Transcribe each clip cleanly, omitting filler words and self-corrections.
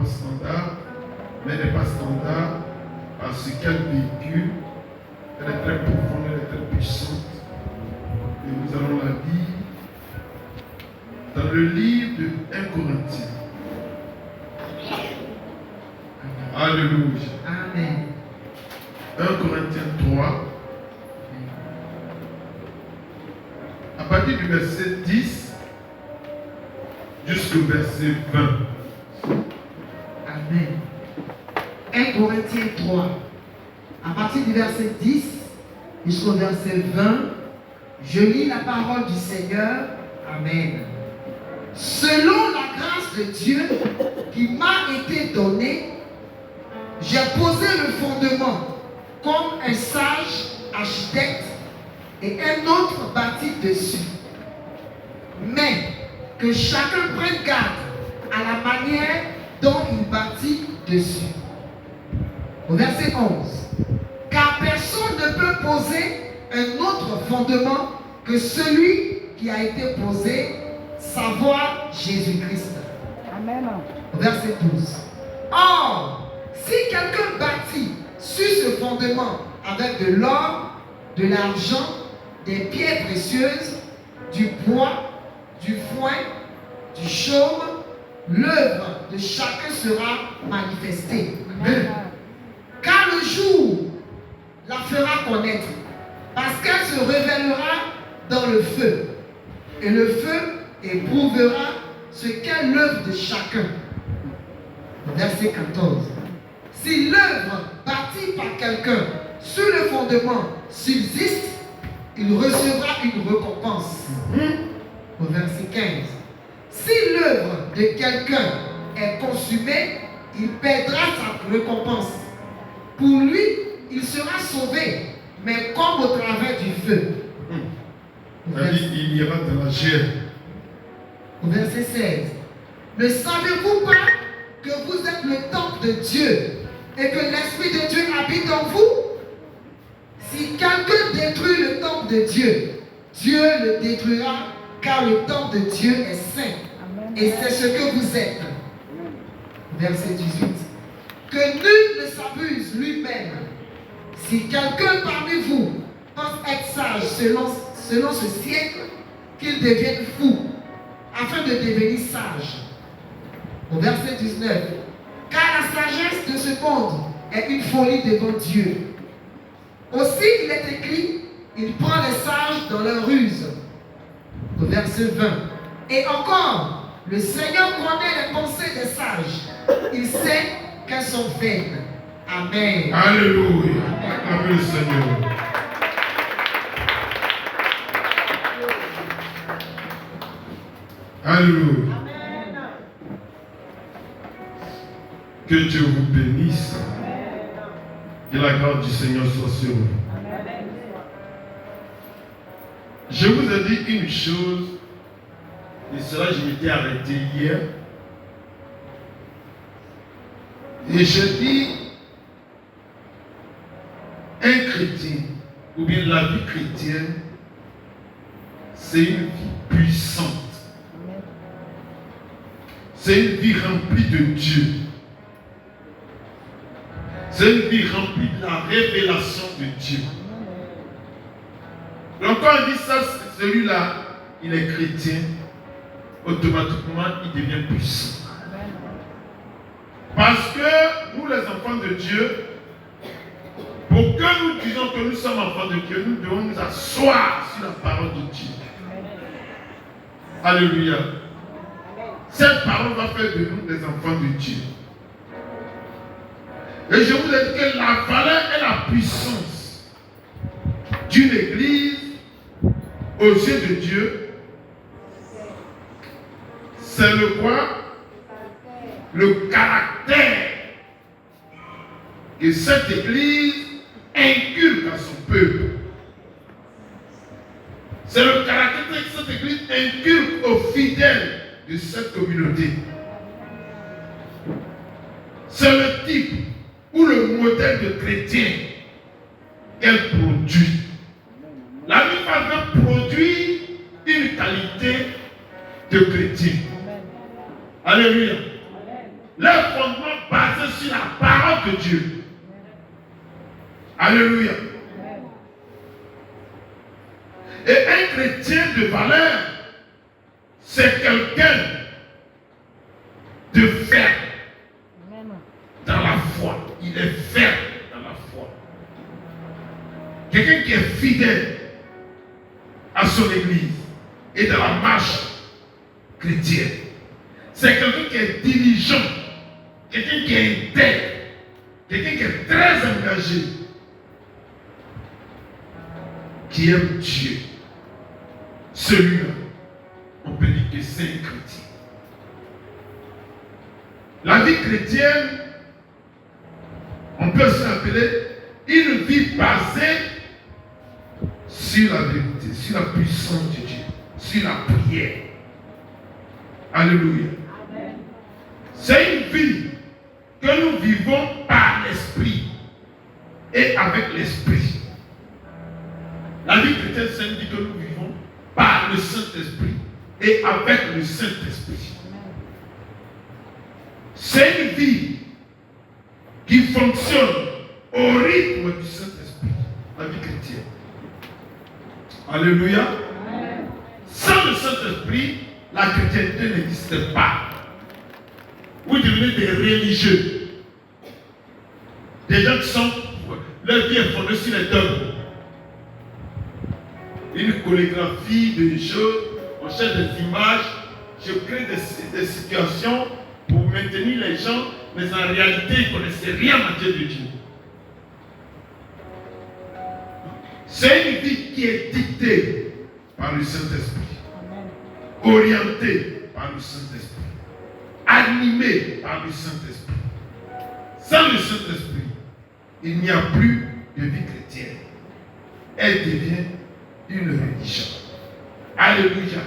pas standard, mais elle n'est pas standard parce qu'elle véhicule, elle est très profonde, elle est très puissante. Et nous allons la lire dans le livre de 1 Corinthiens. Alléluia. Amen. 1 Corinthiens 3. À partir du verset 10 jusqu'au verset 20. Amen. 1 Corinthiens 3. À partir du verset 10 jusqu'au verset 20, je lis la parole du Seigneur. Amen. Selon la grâce de Dieu qui m'a été donnée, j'ai posé le fondement comme un sage architecte et un autre bâtit dessus. Mais que chacun prenne garde à la manière dont il bâtit dessus. Au verset 11. Car personne ne peut poser un autre fondement que celui qui a été posé, savoir Jésus-Christ. Amen. Au verset 12. Or, si quelqu'un bâtit sur ce fondement avec de l'or, de l'argent, des pierres précieuses, du bois, du foin, du chaume, l'œuvre de chacun sera manifestée. Car le jour la fera connaître, parce qu'elle se révélera dans le feu. Et le feu éprouvera ce qu'est l'œuvre de chacun. Verset 14. Si l'œuvre bâtie par quelqu'un sur le fondement subsiste, il recevra une récompense. Au verset 15. Si l'œuvre de quelqu'un est consumée, il perdra sa récompense. Pour lui, il sera sauvé, mais comme au travers du feu. Il ira dans la chair. Au verset 16. Ne savez-vous pas que vous êtes le temple de Dieu et que l'Esprit de Dieu habite en vous? Si quelqu'un détruit le temple de Dieu, Dieu le détruira, car le temple de Dieu est saint. Et c'est ce que vous êtes. Verset 18. Que nul ne s'abuse lui-même. Si quelqu'un parmi vous pense être sage selon ce siècle, qu'il devienne fou, afin de devenir sage. Au verset 19. Car la sagesse de ce monde est une folie devant Dieu. Aussi il est écrit, il prend les sages dans leur ruse. Au verset 20. Et encore, le Seigneur connaît les pensées des sages. Il sait qu'elles sont vaines. Amen. Alléluia. Acclamez le Seigneur. Alléluia. Que Dieu vous bénisse. Que la grâce du Seigneur soit sur vous. Je vous ai dit une chose, et cela je m'étais arrêté hier. Et j'ai dit, un chrétien, ou bien la vie chrétienne, c'est une vie puissante. C'est une vie remplie de Dieu. C'est une vie remplie de la révélation de Dieu. Donc quand on dit ça, celui-là, il est chrétien, automatiquement il devient puissant. Parce que nous les enfants de Dieu, pour que nous disions que nous sommes enfants de Dieu, nous devons nous asseoir sur la parole de Dieu. Alléluia. Cette parole va faire de nous des enfants de Dieu. Et je vous ai dit que la valeur et la puissance d'une église aux yeux de Dieu, c'est le quoi? Le caractère que cette église inculque à son peuple. C'est le caractère que cette église inculque aux fidèles de cette communauté. C'est le type ou le modèle de chrétien qu'elle produit. La vie va produire une qualité de chrétien. Alléluia. leur fondement basé sur la parole de Dieu. Alléluia. Et un chrétien de valeur, c'est quelqu'un de ferme dans la foi. Il est ferme dans la foi. Quelqu'un qui est fidèle à son église et dans la marche chrétienne. C'est quelqu'un qui est diligent, quelqu'un qui est intègre, quelqu'un qui est très engagé, qui aime Dieu. Celui-là, on peut dire que c'est un chrétien. La vie chrétienne, on peut aussi l'appeler une vie basée sur la vérité, sur la puissance de Dieu, sur la prière. Alléluia. C'est une vie que nous vivons par l'esprit et avec l'esprit. La vie chrétienne, c'est une vie que nous vivons par le Saint-Esprit et avec le Saint-Esprit. C'est une vie qui fonctionne au rythme du Saint-Esprit, la vie chrétienne. Alléluia. Sans le Saint-Esprit, la chrétienté n'existe pas. Vous devenez des religieux. Des gens qui sont, leur vie est fondée sur les dogmes. Une chorégraphie de choses, on cherche des images, je crée des situations pour maintenir les gens, mais en réalité, ils ne connaissaient rien en matière de Dieu. C'est une vie qui est dictée par le Saint-Esprit, orientée par le Saint-Esprit, animée par le Saint-Esprit. Sans le Saint-Esprit, il n'y a plus de vie chrétienne. Elle devient une religion. Alléluia.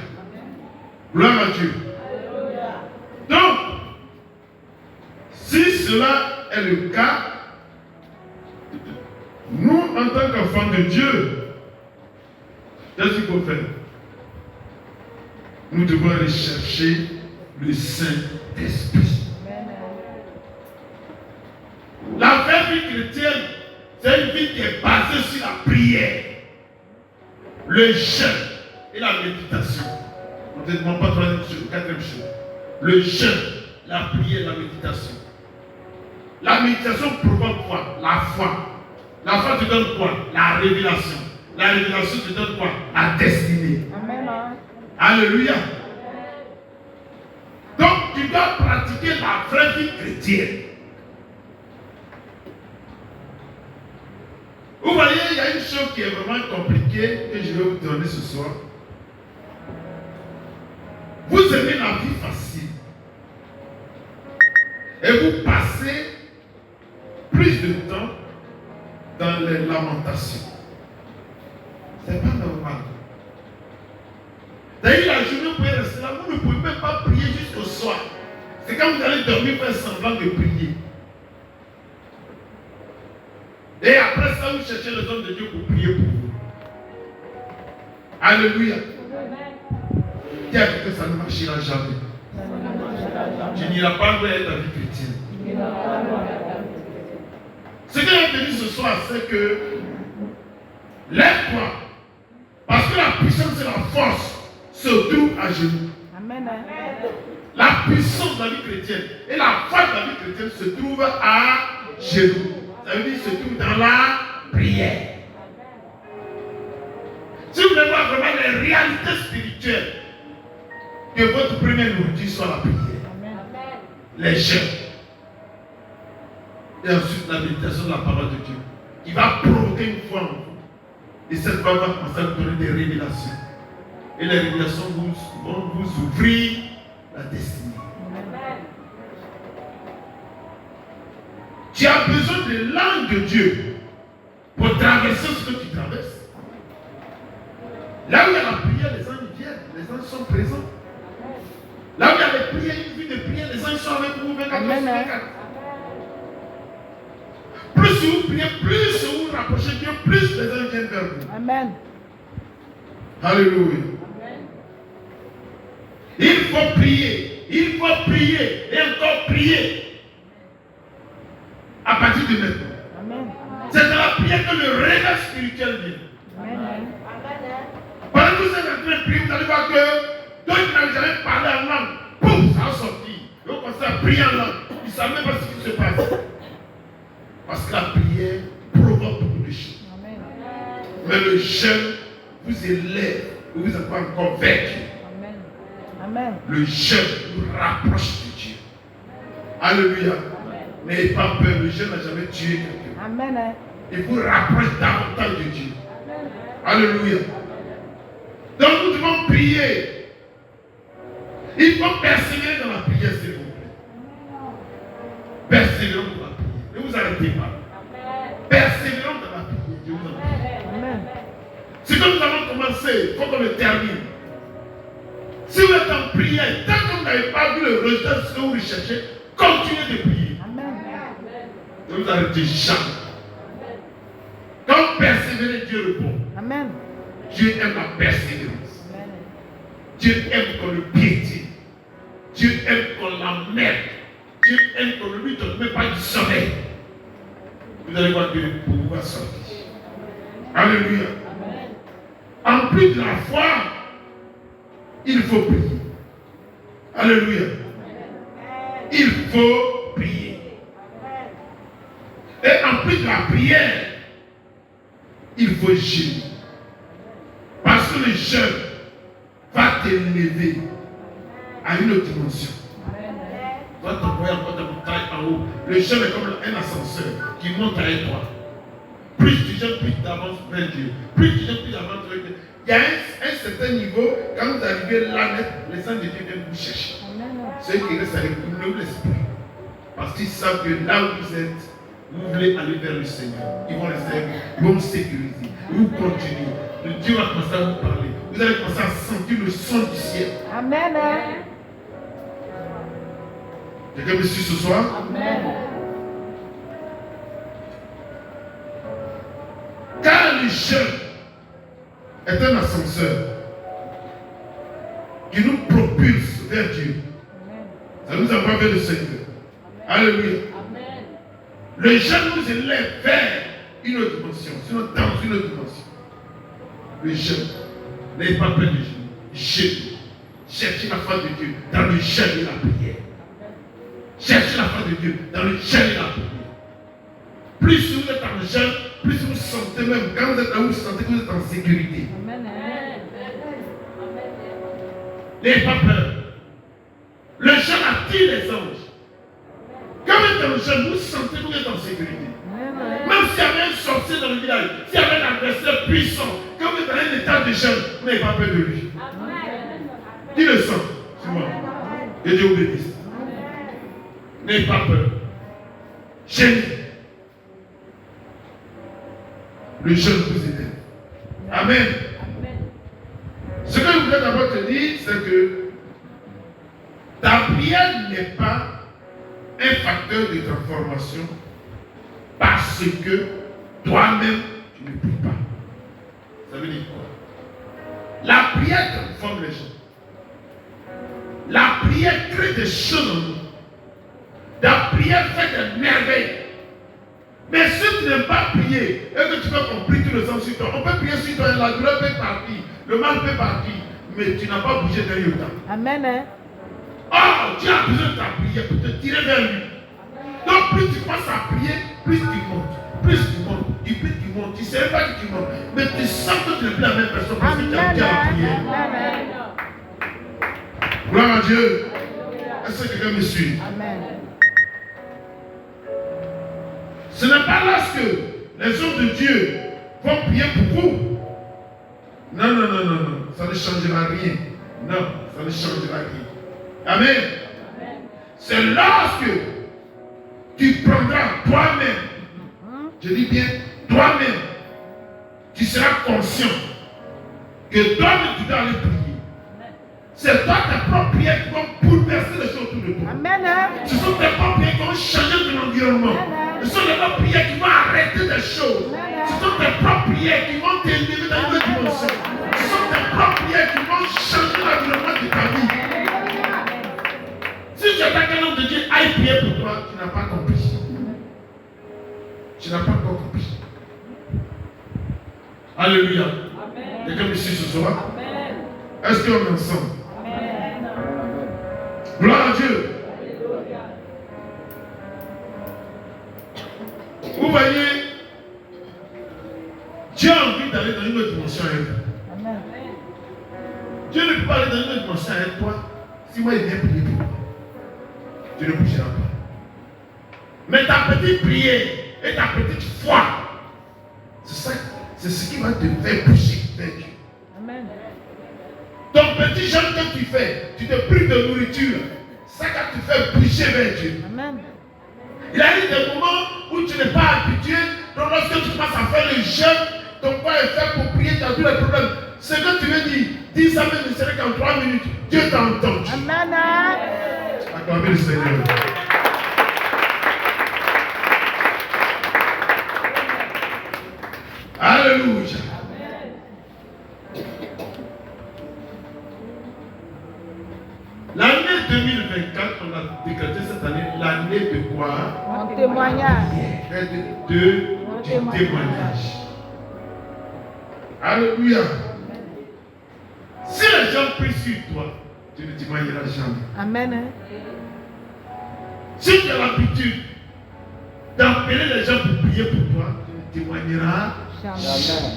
Gloire à Dieu. Alléluia. Donc, si cela est le cas, nous, en tant qu'enfants de Dieu, qu'est-ce qu'il faut faire? Nous devons rechercher le Saint-Esprit. La vraie vie chrétienne, c'est une vie qui est basée sur la prière, le jeûne et la méditation. On ne demande pas troisième chose, quatrième chose. Le jeûne, la prière, la méditation. La méditation provoque quoi? La foi. La foi te donne quoi? La révélation. La révélation te donne quoi? La destinée. Amen. Alléluia. Donc tu dois pratiquer la vraie vie chrétienne. Vous voyez, il y a une chose qui est vraiment compliquée que je vais vous donner ce soir. Vous aimez la vie facile. Et vous passez plus de temps dans les lamentations. C'est pas normal. D'ailleurs, la journée, vous pouvez rester là, vous ne pouvez même pas prier jusqu'au soir. C'est quand vous allez dormir, faire semblant de prier. Et après ça, vous cherchez les hommes de Dieu pour prier pour vous. Alléluia. Dis à que ça ne marchera jamais. Tu n'iras pas vers ta vie chrétienne. Ce que j'ai dit ce soir, c'est que lève-toi. Parce que la puissance et la force se trouvent à genoux. Amen. La puissance de la vie chrétienne et la force de la vie chrétienne se trouvent à genoux. Ça veut dire se trouve dans la prière. Si vous voulez voir vraiment les réalités spirituelles, que votre première nourriture soit la prière. Amen. Les jeûnes. Et ensuite la méditation de la parole de Dieu. Qui va provoquer une foi en vous. Et cette foi va commencer à vous donner des révélations. Et les révélations vont vous ouvrir la destinée. Amen. Tu as besoin de l'âme de Dieu pour traverser ce que tu traverses. Là où il y a la prière, les anges viennent, les anges sont présents. Là où il y a les prières, une vie de prière, les anges sont avec vous 24/24. Plus vous priez, plus vous vous rapprochez de Dieu, plus les anges viennent vers vous. Amen. Alléluia. Amen. Il faut prier et encore prier. partir de maintenant. C'est dans la prière que le réveil spirituel vient. Pendant que vous êtes en train de prier, vous allez voir que d'autres qui n'avaient jamais parlé en langue, pouf, ça a sorti. Ils vont commencer à prier en langue. Ils ne savent même pas ce qui se passe. Parce que la prière provoque beaucoup de choses. Mais le jeûne vous élève, vous n'êtes pas encore vaincu. Le jeûne nous rapproche de Dieu. Alléluia. N'ayez pas peur, le jeûne n'a jamais tué quelqu'un. Il vous rapproche davantage de Dieu. Alléluia. Donc nous devons prier. Il faut persévérer dans la prière, s'il vous plaît. Persévérons dans la prière. Ne vous arrêtez pas. Persévérons dans la prière. Je vous en prie. Ce que nous avons commencé, il faut qu'on le termine. Si vous êtes en prière, tant que vous n'avez pas vu le résultat de ce que vous recherchez, continuez de prier. Ne vous arrêtez jamais. Quand persévérer, Dieu répond. Amen. Dieu aime la persévérance. Amen. Dieu aime qu'on le piétine. Dieu aime qu'on l'emmène. Dieu aime qu'on ne lui donne même pas du sommeil. Vous allez voir que pour vous va sortir. Alléluia. Amen. En plus de la foi, il faut prier. Alléluia. Amen. Il faut prier. Et en plus de la prière, il faut jeûner. Parce que le jeûne va t'élever à une autre dimension. Tu vas t'envoyer encore dans montagne en haut. Le jeûne est comme un ascenseur qui monte avec toi. Plus tu jeûnes, plus tu avances vers Dieu. Plus tu jeûnes, plus tu avances vers Dieu. Il y a un certain niveau, quand vous arrivez là, les saints de Dieu viennent vous chercher. Ceux qui restent avec vous, ne vous laissez pas. Parce qu'ils savent que là où vous êtes, vous voulez aller vers le Seigneur. Ils vont rester, ils vont vous sécuriser. Ils vont continuer. Le Dieu va commencer à vous parler. Vous allez commencer à sentir le son du ciel. Amen. Quelqu'un me suit ce soir? Amen. Car le jeûne est un ascenseur qui nous propulse vers Dieu. Ça nous envoie vers le Seigneur. Alléluia. Le jeûne nous élève vers une autre dimension, sinon dans une autre dimension. Le jeûne, n'ayez pas peur du jeûne. Jeûne. Cherchez la foi de Dieu dans le jeûne et la prière. Cherchez la foi de Dieu dans le jeûne et la prière. Plus vous êtes en jeûne, plus vous sentez même, quand vous êtes là, vous sentez que vous êtes en sécurité. N'ayez pas peur. Le jeûne attire les anges. Quand vous êtes en jeûne, vous sentez que vous êtes en sécurité. Même s'il y avait un sorcier dans le village, s'il y avait un adversaire puissant, quand vous êtes dans un état de jeûne, vous n'avez pas peur de lui. Qui le sent? C'est moi. Que Dieu vous bénisse. N'ayez pas peur. Jeûnez. Le jeûne vous aide. Amen. Ce que je voudrais d'abord te dire, c'est que ta prière n'est pas un facteur de transformation parce que toi-même, tu ne pries pas. Ça veut dire quoi? La prière transforme les gens. La prière crée des choses en nous. La prière fait des merveilles. Mais si tu n'aimes pas prier et que tu veux qu'on prie tout le sang sur toi, on peut prier sur toi, la douleur peut partir, le mal peut partir, mais tu n'as pas bougé derrière le temps. Amen. Oh, Dieu a besoin de ta prière pour te tirer vers lui. Donc plus tu commences à prier, plus tu montes. Plus tu montes, et plus tu montes. Tu ne sais pas que tu montes, mais tu sens que tu n'es plus la même personne parce que tu as déjà la prière. Gloire à Dieu. Est-ce que quelqu'un me suit? Amen. Ce n'est pas lorsque les hommes de Dieu vont prier pour vous. Non, non, non, non, non. Ça ne changera rien. Non, ça ne changera rien. Amen. Amen. C'est lorsque tu prendras toi-même, je dis bien toi-même, tu seras conscient que toi-même tu dois aller prier. C'est toi tes propres prières qui vont bouleverser les choses autour de toi. Amen. Ce sont tes propres prières qui vont changer ton environnement. Ce sont tes propres prières qui vont arrêter des choses. Ce sont tes propres prières qui vont t'élever dans une autre dimension. Ce sont tes propres prières qui vont changer l'environnement de ta vie. Si tu attends qu'un homme de Dieu aille prier pour toi, tu n'as pas compris. Tu n'as pas encore compris. Alléluia. Quelqu'un ici ce soir? Est-ce qu'on est ensemble? Gloire à Dieu. Vous voyez, Dieu a envie d'aller dans une autre dimension avec vous. Dieu ne peut pas aller dans une autre dimension avec toi si moi il vient prier pour toi. Tu ne bougeras pas. Mais ta petite prière et ta petite foi, c'est ce qui va te faire bouger vers Dieu. Amen. Ton petit jeûne que tu fais, tu te prives de nourriture, ça qui te fait bouger vers Dieu. Amen. Il arrive des moments où tu n'es pas habitué, donc lorsque tu passes à faire le jeûne, ton corps est fait pour prier, tu as tous les problèmes. Ce que tu veux dire, dis ça même ne serait qu'en 3 minutes. Dieu t'a entendu. Amen. Acclamez le Seigneur. Alléluia. L'année 2024, on a décrété cette année l'année de quoi? Un témoignage. Du témoignage. Alléluia. Si les gens prient sur toi, tu ne témoigneras jamais. Amen. Si tu as l'habitude d'appeler les gens pour prier pour toi, tu ne témoigneras Jamais.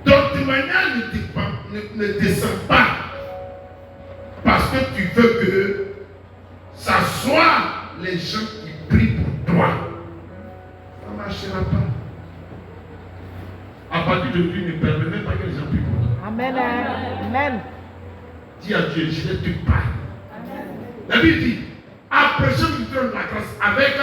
Ton témoignage ne descend pas parce que tu veux que ça soit les gens qui prient pour toi. Ça ne marchera pas. À partir d'aujourd'hui, ne permets même pas que les gens prient pour toi. Amen. Amen. Dis à Dieu, je ne te parle. La Bible dit, approchez du trône de la grâce avec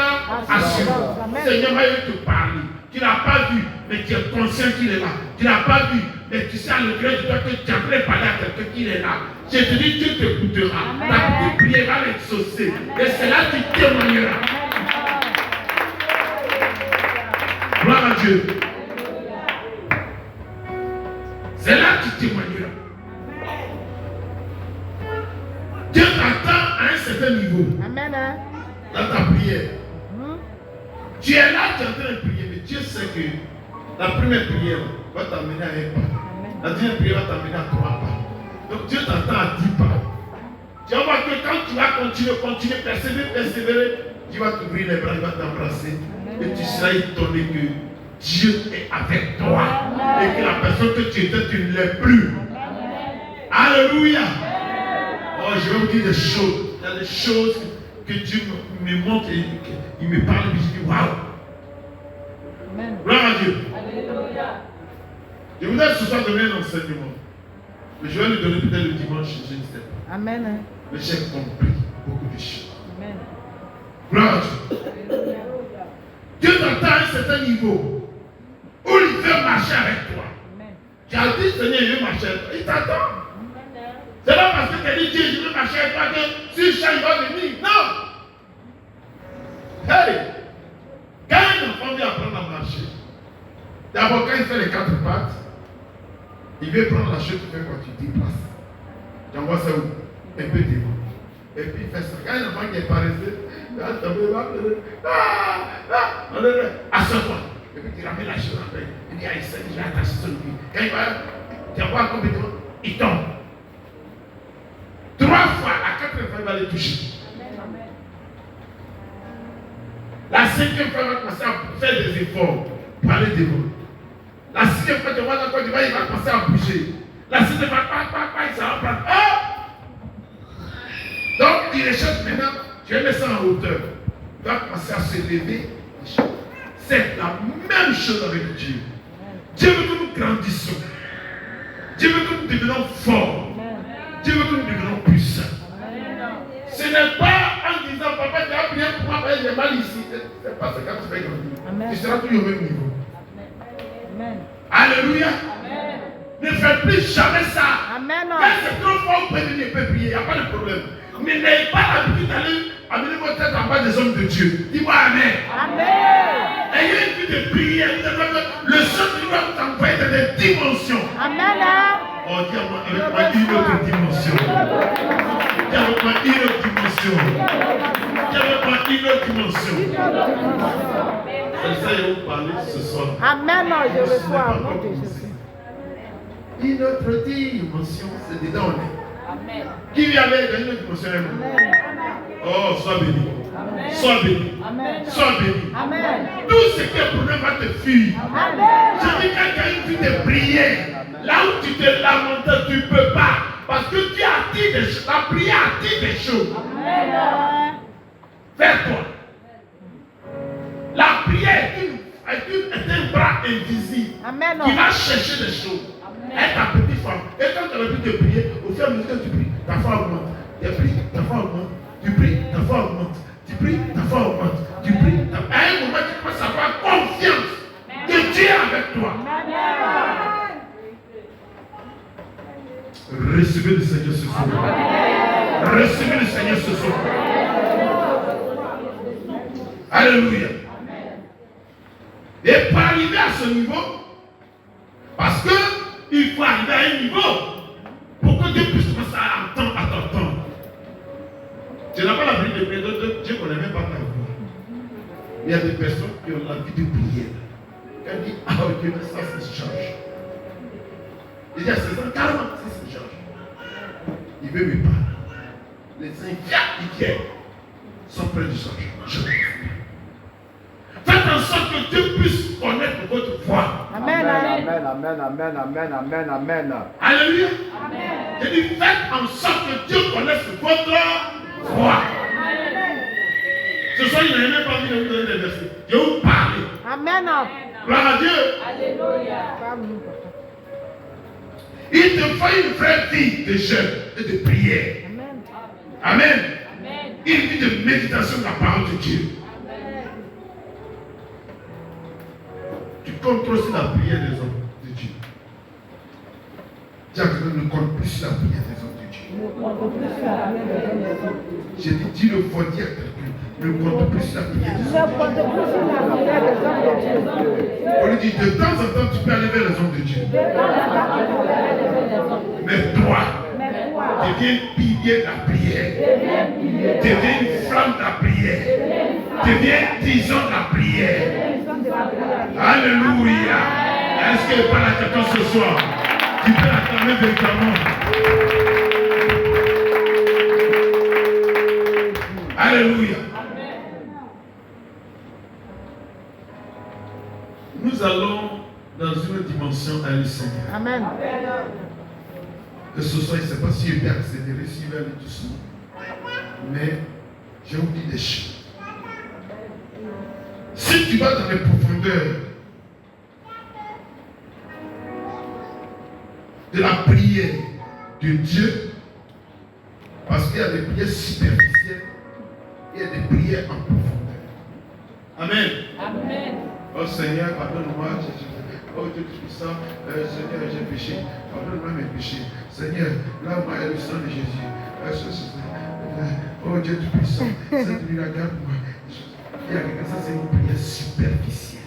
assurance. Seigneur va te parler. Tu n'as pas vu, mais tu es conscient qu'il est là. Tu n'as pas vu, mais tu sais à l'intérieur de toi que tu as préparé à quelqu'un qu'il est là. Je te dis, Dieu t'écoutera. Ta prière va l'exaucer. Et c'est là que tu témoigneras. Gloire à Dieu. C'est là que tu témoigneras. Dieu t'attend à un certain niveau. Amen. Dans ta prière. Tu es là, tu es en train de prier, mais Dieu sait que la première prière va t'amener à un pas. La deuxième prière va t'amener à 3 pas. Donc Dieu t'attend à 10 pas. Tu vas voir que quand tu vas continuer, persévérer, Dieu va t'ouvrir les bras, il va t'embrasser. Et tu seras étonné que Dieu est avec toi. Et que la personne que tu étais, tu ne l'es plus. Alléluia. Oh, je vais vous dire des choses. Il y a des choses que Dieu me montre et il me parle et je dis waouh. Gloire à Dieu. Alléluia. Je voudrais ce soir donner un enseignement. Mais je vais le donner peut-être le dimanche, je ne sais pas. Amen. Mais j'ai compris beaucoup de choses. Amen. Gloire à Dieu. Dieu t'attend à un certain niveau où il veut marcher avec toi. Amen. Tu as dit Seigneur, il veut marcher avec toi. Il t'attend. C'est pas parce que tu as dit Dieu, je veux marcher avec toi que si le chat il va venir. Non. Hey! Quand un enfant vient apprendre à marcher, d'abord quand il fait les 4 pattes, il veut prendre la chose que quand tu déplaces. Tu envoies ça où? Un peu devant. Et puis il fait ça. Quand un enfant qui est paresseux, il va tomber, il va pleurer. Assois-toi. Et puis tu ramènes la chose après. Il dit, il va attacher son pied. Quand il va, tu envoies complètement, il tombe. 3 fois, à 4 fois, il va les toucher. La 5e fois, il va commencer à faire des efforts pour aller devant. La 6e fois, tu vois dans quoi tu vas, il va commencer à bouger. La 7e fois, il s'en va prendre. Oh! Donc, il recherche maintenant, tu vas mettre ça en hauteur. Il va commencer à se lever. C'est la même chose avec Dieu. Dieu veut que nous grandissions. Dieu veut que nous devenions forts. Dieu veut que nous devenions puissants. Ce n'est pas en disant, papa, tu as bien pour moi, j'ai mal ici. Ce n'est pas ce que tu fais grandir. Tu seras toujours au même niveau. Amen. Alléluia. Amen. Ne fais plus jamais ça. Amen. Quand c'est trop fort, vous pouvez venir prier, il n'y a pas de problème. Mais n'ayez pas l'habitude d'aller amener votre tête en bas des hommes de Dieu. Dis-moi Amen. Amen. Ayez une vie de prière. Le Saint-Esprit va vous envoyer dans des dimensions. Amen. Oh, dis avec moi une autre dimension. Dis avec moi une autre dimension. Dis avec moi une autre dimension. C'est ça que vous parlez ce soir. Amen. Je Ce n'est reçois pas au nom encore de commencé. Jésus. Une autre dimension, c'est dedans on est. Amen. Qui vient avec une autre dimension? Oh, sois béni. Sois béni. Amen. Sois béni. Amen. Tout ce qui est problème va te fuir. Amen. Je dis quelqu'un une vie de prière. Là où tu te lamentes, tu ne peux pas. Parce que tu as dit des choses. La prière a dit des choses. Amen. Fais-toi. La prière est un bras invisible Amen. qui va chercher des choses. Est ta petite femme. Et quand tu as l'habitude de prier, au fur et à mesure que tu pries, ta foi augmente. Tu pries, ta foi augmente. Tu pries, ta foi augmente. Tu pries, ta foi augmente. Tu pries, à un moment, tu commences à avoir confiance que Dieu est avec toi. Recevez le Seigneur ce soir. Recevez le Seigneur ce soir. Alléluia. Et pour arriver à ce niveau, parce que il faut arriver à un niveau pour que Dieu puisse commencer à t'entendre. Tu n'as pas la vie de prière, Dieu ne connaît même pas ta vie. Il y a des personnes qui ont la vie de prière. Quand dit, ah Dieu, ça se change. Il dit à ses ans, carrément, ça se change. Il veut me parler. Les inquiets sont près du changement. Faites en sorte que Dieu puisse connaître votre foi. Amen. Amen, amen, amen, amen, amen, amen. Alléluia. Je dis, faites en sorte que Dieu connaisse votre foi. Ce soir, il n'a même pas envie de vous donner des versets. Je vais vous parler. Amen. Gloire à Dieu. Alléluia. Il te faut une vraie vie de jeûne et de prière. Amen. Amen. Amen. Une vie de méditation de la parole de Dieu. Tu contrôles aussi la prière des hommes de Dieu. Dis à quelqu'un, ne compte plus sur la prière des hommes de Dieu. J'ai dit, dis le faut dire à quelqu'un, ne compte plus sur la prière des hommes de Dieu. On lui dit, de temps en temps, tu peux aller vers les hommes de Dieu. Mais toi, deviens pilier de la prière. Deviens une flamme de la prière. Deviens tison de la prière. Alléluia. Est-ce qu'il parle à quelqu'un ce soir? Tu peux l'acclamer véritablement. Alléluia. Nous allons dans une dimension à le Seigneur. Amen. Et ce soir, je ne sais pas si je vais accélérer, s'il va aller doucement. Mais je vous dis des choses. Si tu vas dans les profondeurs de la prière de Dieu, parce qu'il y a des prières superficielles, il y a des prières en profondeur. Amen. Amen. Oh Seigneur, pardonne-moi. Oh Dieu Tout-Puissant, Seigneur, j'ai péché. Pardonne-moi mes péchés. Seigneur, lave-moi le sang de Jésus. Oh Dieu Tout-Puissant, Seigneur, regarde-moi. Il y a quelqu'un, ça c'est une prière superficielle.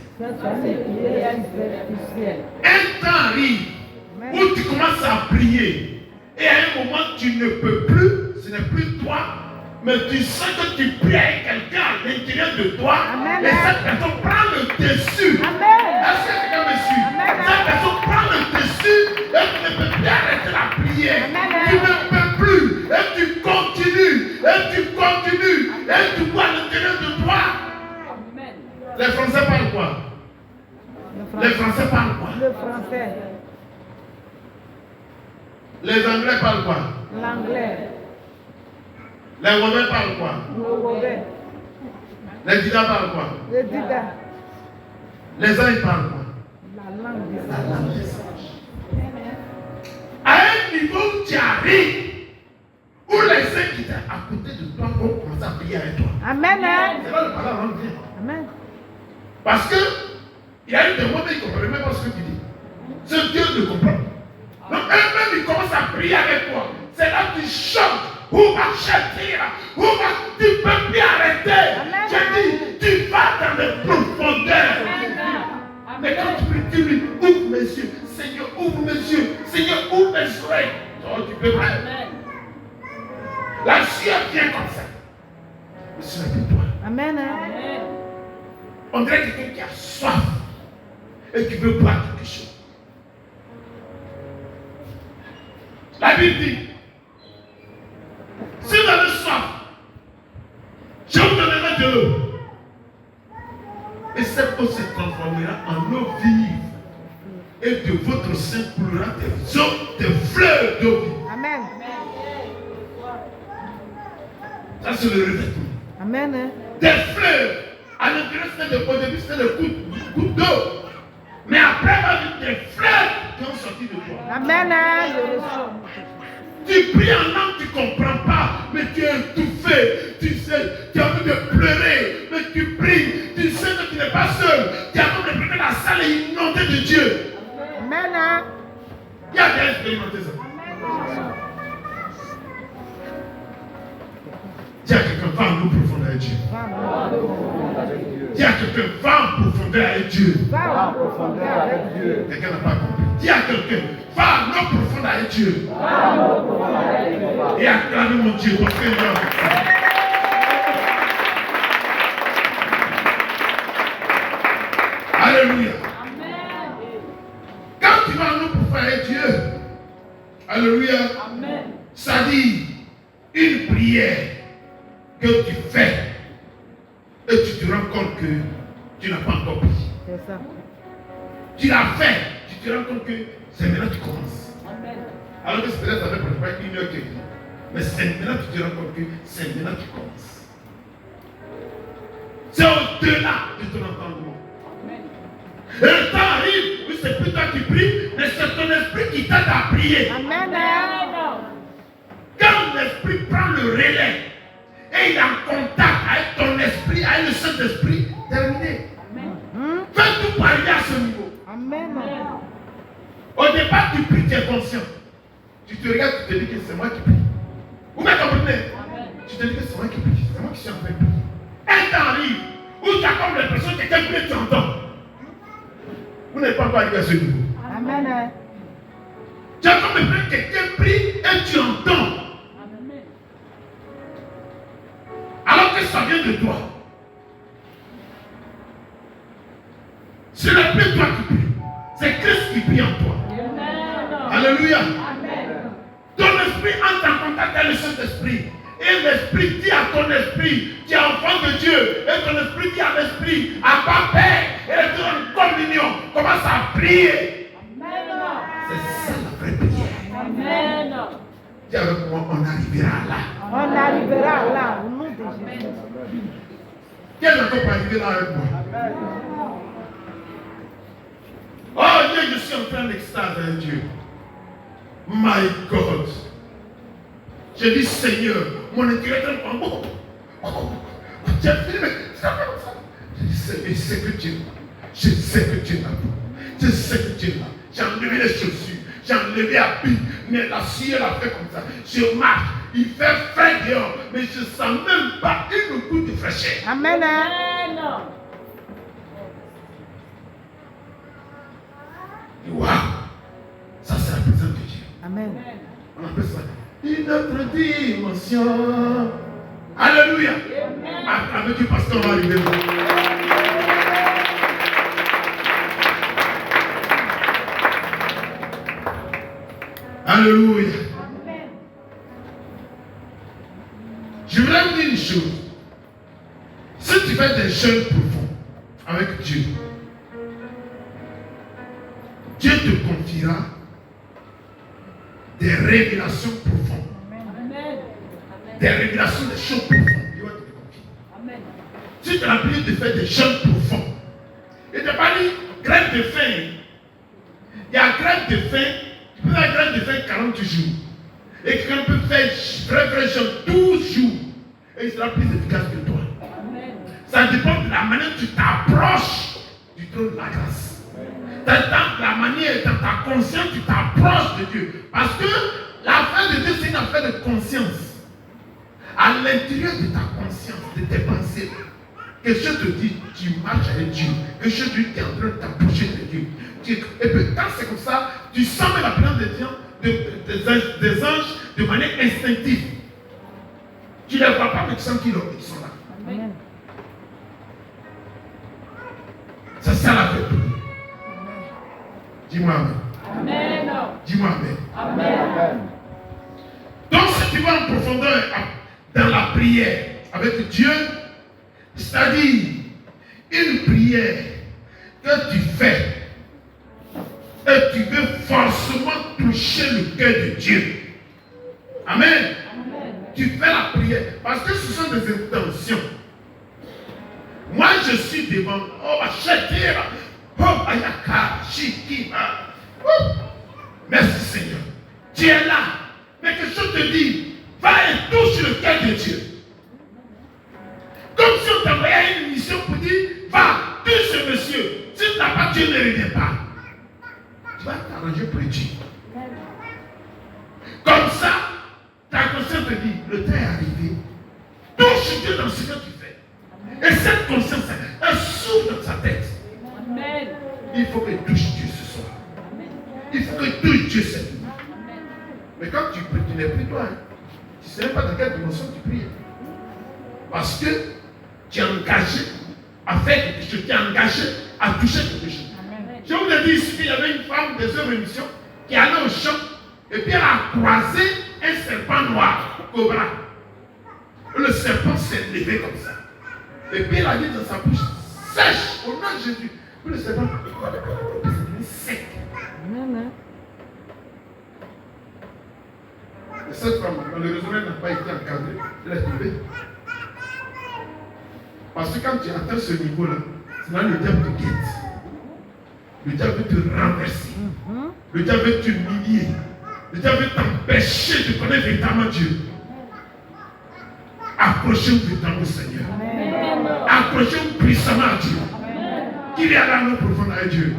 Un temps arrive où tu commences à prier et à un moment tu ne peux plus, ce n'est plus toi, mais tu sens que tu pries avec quelqu'un à l'intérieur de toi. Amen. Et cette personne prend le dessus. Amen. Est-ce que quelqu'un me suit? Amen. Cette personne prend le dessus et tu ne peux plus arrêter la prière. Amen. Tu ne peux plus et tu continues et tu continues et tu vois à l'intérieur de toi. Amen. Les Français parlent quoi? Les Français parlent quoi? Le français. Les Anglais parlent quoi? L'anglais. Les Romains parlent quoi? Le mauvais. Les Dida parlent quoi? Le dida. Les Anglais parlent quoi? La langue des La langue des anges. À un niveau où tu arrives, où les saints qui étaient à côté de toi vont commencer à prier avec toi. Amen. C'est là le parler en langue vient. Amen. Parce que il y a eu des moments où ils ne comprenaient même pas ce que tu dis. Ce Dieu ne comprend pas. Donc eux-mêmes ils commencent à prier avec toi. C'est là que tu chantes. Où va chercher? Où va tu ne peux plus arrêter? Amen. Je dis, tu vas dans les profondeurs. Mais quand tu pries, tu lui ouvre mes yeux. Seigneur, ouvre mes yeux. Seigneur, ouvre mes oreilles. Oh, tu peux pas. La sueur vient comme ça. Mais c'est avec toi. Amen. On dirait quelqu'un qui a soif et qui veut boire quelque chose. La Bible dit, si vous avez soif, je vous donnerai de l'eau. Et cette eau se transformera en eau vive. Et de votre sein coulera des fleuves d'eau vive. Amen. Ça, c'est le revêtement. Amen. Des fleuves. À l'intérieur, au début, c'était le goutte d'eau. Mais après, il va venir des fleuves qui ont sorti de toi. Amen. Je reçois. Tu pries en langue, tu ne comprends pas, mais tu es étouffé. Tu sais, tu as envie de pleurer, mais tu pries. Tu sais que tu n'es pas seul. Tu as envie de pleurer, la salle est inondée de Dieu. Amen. Il y a des expérimentés ça. Dis à quelqu'un, va en eau profonde avec Dieu. Dis à quelqu'un, va en profondeur avec Dieu. Va en profondeur avec Dieu. Quelqu'un n'a pas compris. Dis à quelqu'un, va en eau profonde avec Dieu. Et acclame mon Dieu, parce que alléluia. Quand tu vas en eau profonde avec Dieu, alléluia, ça dit une prière que tu fais et tu te rends compte que tu n'as pas encore prié. C'est ça. Tu l'as fait, tu te rends compte que c'est maintenant que tu commences. Alors que c'est peut-être ça fait préparer une heure que mais c'est maintenant que tu te rends compte que c'est maintenant que tu commences. C'est au-delà de ton entendement. Et le temps arrive où c'est plus toi qui pries, mais c'est ton esprit qui t'aide à prier. Amen. Quand l'esprit prend le relais et il est en contact avec ton esprit, avec le Saint-Esprit, terminé. Fais tout pour arriver à ce niveau. Amen. Au départ, tu pries, tu es conscient. Tu te regardes, tu te dis que c'est moi qui prie. Vous me comprenez? Tu te dis que c'est moi qui prie, c'est moi qui suis en train de prier. Un temps arrive où tu as comme l'impression que quelqu'un prie, tu entends. Vous n'êtes pas encore arrivé à ce niveau. Amen. Tu as comme l'impression que quelqu'un prie et tu entends. Alors que ça vient de toi. Ce n'est plus toi qui prie. C'est Christ qui prie en toi. Alléluia. Ton esprit entre en contact avec le Saint-Esprit. Et l'esprit dit à ton esprit, tu es enfant de Dieu. Et ton esprit dit à l'esprit, à pas peur. Et tu en communion. Commence à prier. C'est ça la vraie prière. Amen. Dis avec moi, on arrivera là. On arrivera là au nom de Jésus. Qui est encore pour arriver là avec moi? Oh Dieu, je suis en train d'extase avec Dieu. My God. Je dis Seigneur, mon intérieur est en bon. J'ai filmé. Je sais que Dieu là. Je sais que Dieu là. Je sais que Dieu là. J'ai enlevé les chaussures. J'ai enlevé la bille. Mais la ciel a fait comme ça. Je marche. Il fait frais dehors. Mais je ne sens même pas une goutte de fraîcheur. Amen. Waouh. Ça, c'est la présence de Dieu. Amen. On appelle ça une autre dimension. Alléluia. Avec Dieu parce qu'on va arriver là. Alléluia. Je voudrais vous dire une chose. Si tu fais des jeûnes profonds avec Dieu, Dieu te confiera des révélations profondes. Des révélations des choses profondes. Il va te les confier. Si tu as l'habitude de faire des jeûnes profonds, et tu n'as pas dit graine de faim. Il y a graine de faim. Tu peux faire graine de faim 40 jours. Et quelqu'un peut faire vrai jeûne 12 jours. Et il sera plus efficace que toi. Ça dépend de la manière dont tu t'approches du trône de la grâce. Dans la manière dans ta conscience, tu t'approches de Dieu. Parce que l'affaire de Dieu, c'est une affaire de conscience. À l'intérieur de ta conscience, de tes pensées, quelque chose te dit, tu marches avec Dieu. Quelque chose te dit, tu es en train de t'approcher de Dieu. Et puis quand c'est comme ça, tu sens la présence des anges de manière instinctive. Tu ne les vois pas, mais tu sens qu'ils sont là. Amen. Dis-moi Amen. Amen. Dis-moi Amen. Amen. Donc si tu vas en profondeur dans la prière avec Dieu, c'est-à-dire une prière que tu fais et tu veux forcément toucher le cœur de Dieu. Amen. Tu fais la prière parce que ce sont des intentions. Moi je suis devant, oh Chetira, oh Ayaka, Shikima. Merci Seigneur. Tu es là. Mais quelque chose te dit, va et touche le cœur de Dieu. Comme si on t'envoyait une mission pour dire, va, touche ce monsieur. Si tu n'as pas, Dieu ne revient pas. Tu vas t'arranger pour Dieu. Comme ça, ta conscience te dit, le temps est arrivé. Touche Dieu dans ce que tu fais. Et cette conscience, elle s'ouvre dans sa tête. Amen. Il faut que touche Dieu ce soir. Il faut que touche Dieu cette nuit. Mais quand tu pries, tu n'es plus toi. Tu ne sais même pas dans quelle dimension tu pries. Parce que tu es engagé à faire quelque chose. Tu es engagé à toucher quelque chose. Je vous ai dit ici qu'il y avait une femme des œuvres émission qui allait au champ et puis elle a croisé un serpent noir, cobra. Et le serpent s'est levé comme ça. Et puis elle a dit dans sa bouche, sèche au nom de Jésus. Puis le serpent c'est devenu sec. Et cette femme, malheureusement, elle n'a pas été encadrée. Elle est tombée. Parce que quand tu atteins ce niveau-là, c'est là le diable te guette. Le diable veut te renverser. Le diable veut t'humilier. Le diable veut t'empêcher de connaître véritablement Dieu. Accrochez-vous véritablement au Seigneur. Accrochez-vous puissamment à Dieu. Qu'il y a là nos profonds à Dieu.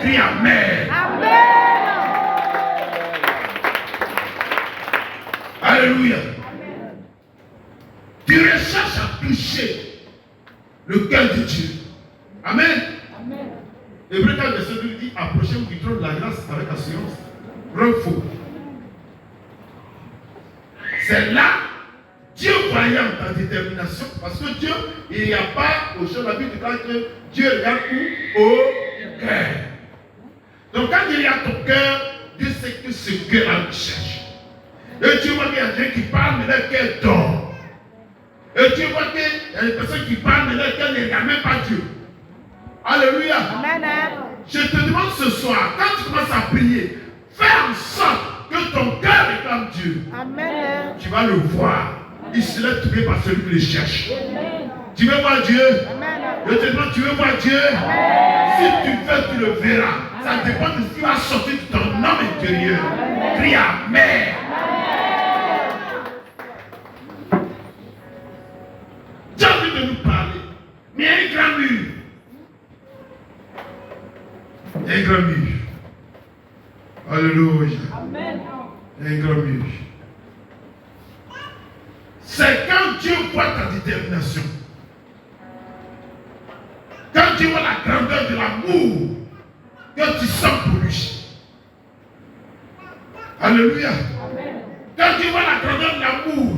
Crie Amen. Alléluia. Tu recherches à toucher le cœur de Dieu. Amen. Hébreu 4, verset 2 dit, approchez-vous du trône de la grâce avec assurance. Grand faux. C'est là, Dieu voyant ta détermination, parce que Dieu, il n'y a pas au champ de la Bible que Dieu regarde où? Au cœur. Donc quand il regarde ton cœur, Dieu sait que ce cœur-là le cherche. Et Dieu voit qu'il y a des gens qui parlent, mais leur cœur dort. Et Dieu voit qu'il y a des personnes qui parlent, mais leur cœur ne regarde même pas Dieu. Alléluia. Amen. Je te demande ce soir, quand tu commences à prier, fais en sorte que ton cœur réclame Dieu. Amen. Tu vas le voir. Il se lève trouvé par celui qui le cherche. Tu veux voir Dieu? Amen. Je te demande, tu veux voir Dieu? Si tu veux, tu le verras. Ça dépend de ce qui va sortir de ton homme intérieur. Crie Amen. Dieu a envie de nous parler. Mais il y a un grand mur. Il y a un grand mur. Alléluia. Amen. Il y a un grand mur. C'est quand Dieu voit ta détermination. Quand Dieu voit la grandeur de l'amour que tu sens pour lui. Alléluia. Quand Dieu voit la grandeur de l'amour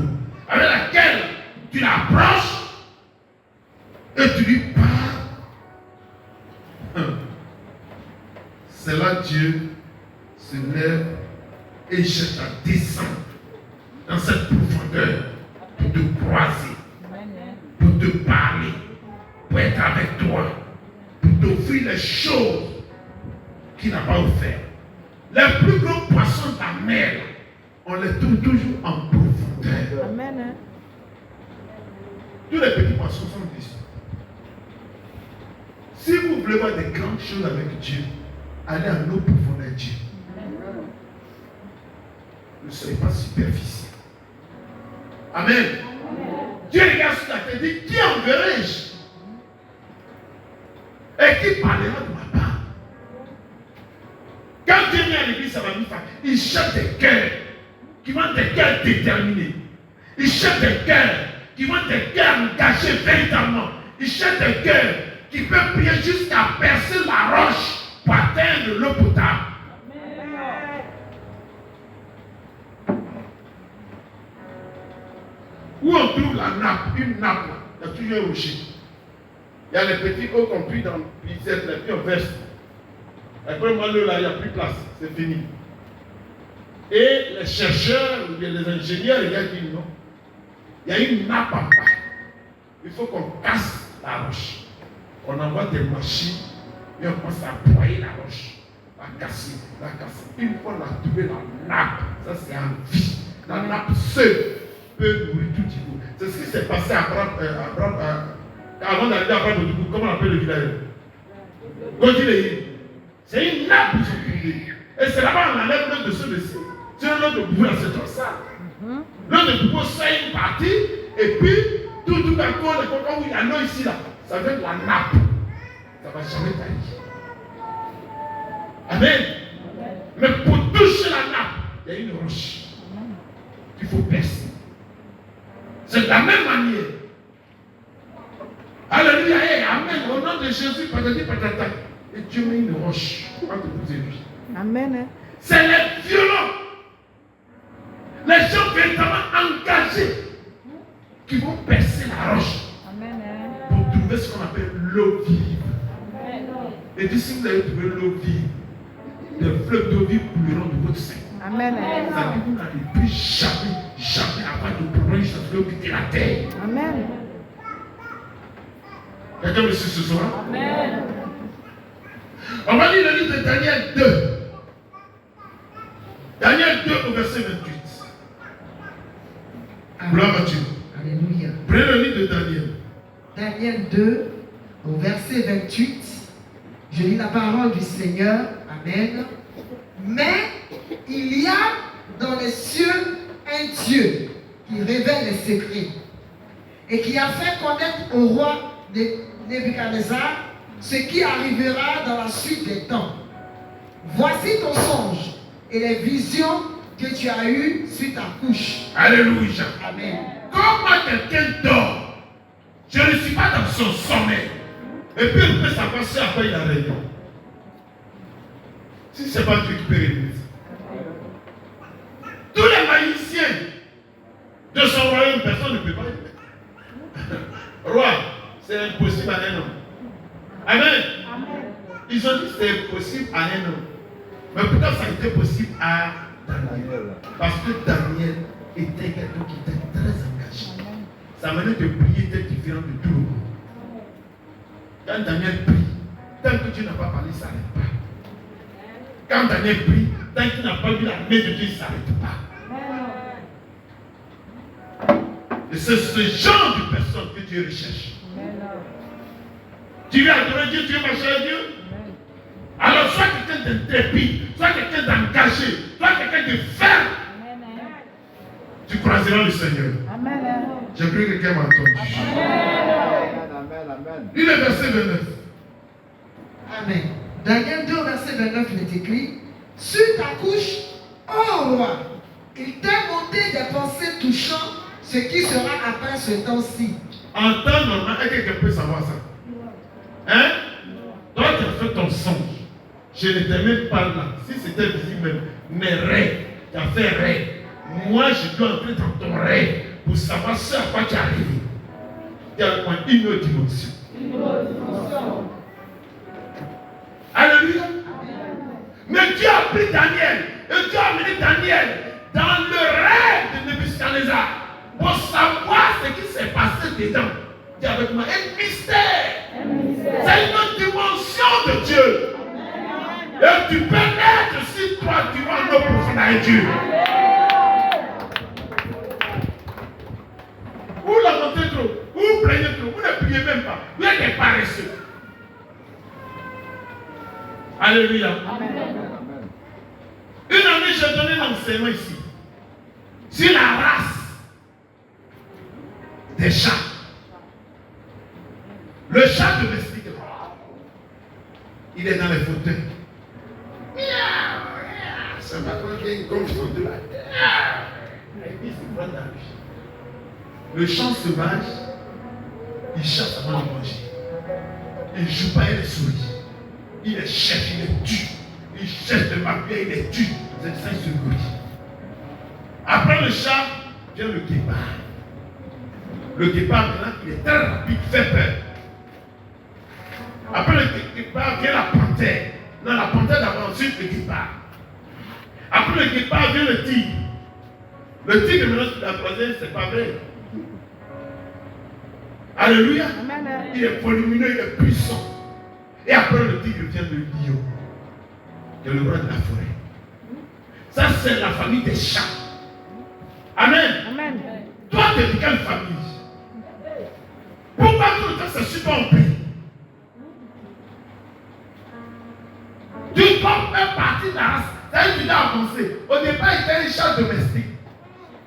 avec laquelle tu l'approches et tu lui parles, c'est là que Dieu se lève et il cherche à descendre dans cette profondeur pour te croiser, pour te parler, pour être avec toi, pour t'offrir les choses qu'il n'a pas offertes. Les plus grands poissons de la mer, on les trouve toujours en profondeur. Amen. Tous les petits poissons sont ici. Si vous voulez voir des grandes choses avec Dieu, allez à l'eau profonde Dieu. Ne soyez pas superficiel. Amen. Dieu regarde sur la tête et dit, qui enverrai-je? Et qui parlera de ma part? Quand Dieu vient à l'église, ça va nous faire. Il cherche des cœurs qui vont être des cœurs déterminés. Il cherche des cœurs qui vont être des cœurs engagés véritablement. Il cherche des cœurs qui peuvent prier jusqu'à percer la roche pour atteindre l'eau potable. Où on trouve la nappe, une nappe, il y a toujours un rocher. Il y a les petits eaux qu'on puise dans l'isette, et puis on verse. Après moi, là, il n'y a plus de place. C'est fini. Et les chercheurs, les ingénieurs, les gars disent non. Il y a une nappe en bas. Il faut qu'on casse la roche. On envoie des machines et on commence à broyer la roche. La casser, la casser. Une fois on a trouvé la nappe, ça c'est en vie. La nappe seule peut nourrir tout Djibo. C'est ce qui s'est passé à Abraham. Avant d'arriver à Abraham, comment on appelle le village? Godile. C'est une nappe qu'ils ont trouvée. Et c'est là-bas on enlève l'eau de ce dossier. C'est l'eau de boubou, c'est comme ça. L'eau de boubou sort une partie, et puis tout d'un coup, quand il y a l'eau ici, là, ça vient de la nappe. Ça ne va jamais tailler. Amen. Mais pour toucher la nappe, il y a une roche qu'il faut percer. C'est de la même manière. Alléluia, amen. Au nom de Jésus, patati patata. Et Dieu met une roche entre vous et lui. Amen. C'est les violents, les gens véritablement engagés qui vont percer la roche pour trouver ce qu'on appelle l'eau vive. Et puis si vous avez trouvé l'eau vive, des fleuves d'eau vive couleront de votre sein. Amen. Ça dit que vous n'allez plus jamais avoir de problème sur l'eau quitter la terre. Amen. Quelqu'un me suit ce soir? Amen. On va lire le livre de Daniel 2. Daniel 2 au verset 28. Gloire à Dieu. Alléluia. Prenez le livre de Daniel. Daniel 2, au verset 28. Je lis la parole du Seigneur. Amen. Mais il y a dans les cieux un Dieu qui révèle les secrets et qui a fait connaître au roi Nebuchadnezzar ce qui arrivera dans la suite des temps. Voici ton songe et les visions que tu as eues sur ta couche. Alléluia. Amen. Comment quelqu'un dort, je ne suis pas dans son sommeil. Et puis il peut savoir si après il a réveillé. Si ce n'est pas Dieu qui peut révéler ça. Tous les magiciens de son royaume, personne ne peut pas y. Roi, c'est impossible à un homme. Amen. Ils ont dit que c'est impossible à un homme. Mais pourtant ça a été possible à Daniel. Parce que Daniel était quelqu'un qui était très engagé. Sa manière de prier était différente de tout le monde. Quand Daniel prie, tant que Dieu n'a pas parlé, ça n'arrête pas. Quand Daniel prie, tant qu'il n'a pas vu la main de Dieu, il ne s'arrête pas. Et c'est ce genre de personne que Dieu recherche. Tu veux adorer Dieu, tu veux marcher avec Dieu? Alors sois quelqu'un d'intrépide, sois quelqu'un d'engagé, sois quelqu'un de ferme. Tu croiseras le Seigneur. Amen. J'ai cru que quelqu'un m'a entendu. Amen. Il est verset 29. Amen. Daniel 2, verset 29, il est écrit: sur ta couche, ô roi, il t'est monté des pensées touchant ce qui sera après ce temps-ci. En temps normal, est-ce que quelqu'un peut savoir ça? Hein? Toi, tu as fait ton songe. Je n'étais même pas là. Si c'était visible même, mes rêves, tu as fait rêve. Moi, je dois entrer dans ton rêve pour savoir ce à quoi tu es arrivé. Tu as une autre dimension. Alléluia. Mais Dieu a pris Daniel et Dieu a amené Daniel dans le rêve de Nebuchadnezzar pour savoir ce qui s'est passé dedans. Dis avec moi, un mystère. C'est une autre dimension de Dieu. Et tu peux être si toi tu vas en eau profonde avec Dieu. Vous lamentez trop, vous plaignez trop, vous ne priez même pas. Vous êtes des paresseux. Alléluia. Une année, j'ai donné l'enseignement ici sur la race des chats. Le chat domestique, il est dans les fauteuils. Ça va trouver une confusion de la terre. Et puis il se prend dans la vie. Le chat sauvage, il chasse avant de manger. Il joue pas, il les souris. Il les cherche, il les tue. Il cherche de papier, il les tue. C'est ça, il se nourrit. Après le chat, vient le guépard. Le guépard, maintenant, il est très rapide, il fait peur. Après le guépard, vient la panthère. dans la panthère d'abord, ensuite le guépard. Après le guépard vient le tigre. Le tigre maintenant la troisième, c'est pas vrai. Alléluia. Amen. Il est volumineux, il est puissant. Et après le tigre vient le lion, qui est le roi de la forêt. Ça, c'est la famille des chats. Amen. Amen. Toi, tu es de quelle famille? Pourquoi tout le temps c'est super en pays? Tu dois faire partie de la race. Ça a été avancé. Au départ, il était un chat domestique.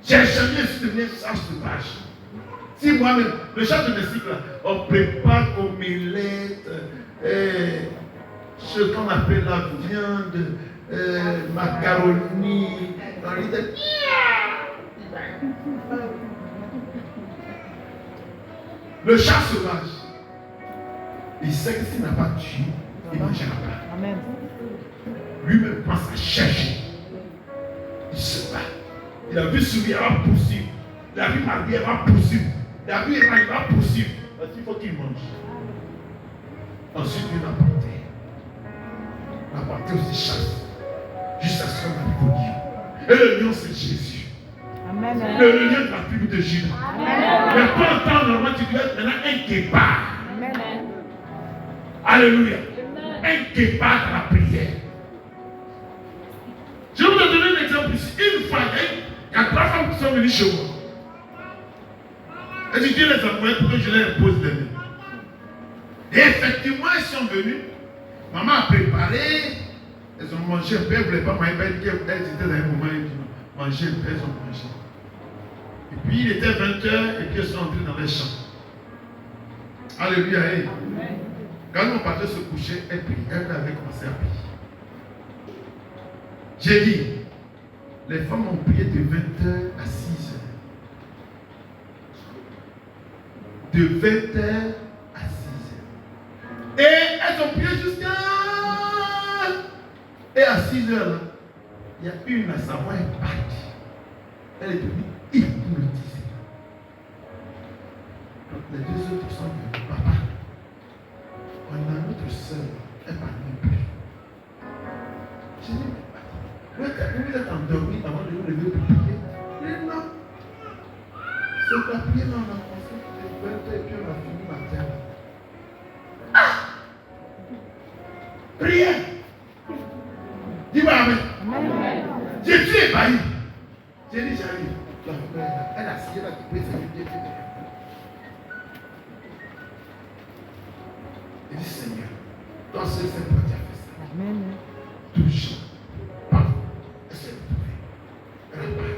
J'ai changé sur devenir chat sauvage. Si moi-même, le chat domestique, là, on prépare omelette, ce qu'on appelle la viande, macaroni, on lui dit, le chat sauvage, il sait que s'il n'a pas tué, il ne mangera pas. Amen. Lui-même pense à chercher. Il se bat. Il a vu Souris, il va poursuivre. Il a vu Marie, il va poursuivre. Il a vu Ira, il va poursuivre. Parce qu'il faut qu'il mange. Ensuite, il va porter. Il va porter aussi chasse. Jusqu'à ce qu'on arrive au lion. Et le lion, c'est Jésus. Amen. Le lion de la tribu de Judas. Amen. Mais pour le temps normal, tu dois être maintenant un guépard. Amen. Alléluia. Un guépard dans la prière. Je vais vous donner un exemple ici. Une fois, il y a 3 femmes qui sont venues chez moi. Et Dieu les a envoyées pour que je les impose des mains. Et effectivement, elles sont venues. Maman a préparé. Elles ont mangé un peu. Elles ne voulaient pas manger. Elles étaient dans un moment. Elles ont mangé un peu. Elles ont mangé. Et puis il était 20h et puis elles sont entrées dans les champs. Alléluia. Quand nous partions se coucher, elles priaient. Elles avaient commencé à prier. J'ai dit, les femmes ont prié de 20h à 6h. De 20h à 6h. Et elles ont prié jusqu'à... Et à 6h, là, il y a une à savoir est partie. Elle est devenue hypnotisée. Donc les 2 autres sont venus. Papa, on a notre soeur, elle ne parle plus. J'ai dit, vous êtes endormi avant de vous lever pour prier. Il dit non. C'est la prière, on a commencé de 20h et puis on a fini matin. Ah! Prière. Dis-moi amen. Amen. Jésus est ébahi. J'ai dit, j'arrive. La frère, elle a signé la coupée, c'est Dieu qui est. Il dit, Seigneur, toi seul c'est toi qui as fait ça. Amen. Touche. Pardon. Elle s'est retrouvée. Elle a parlé.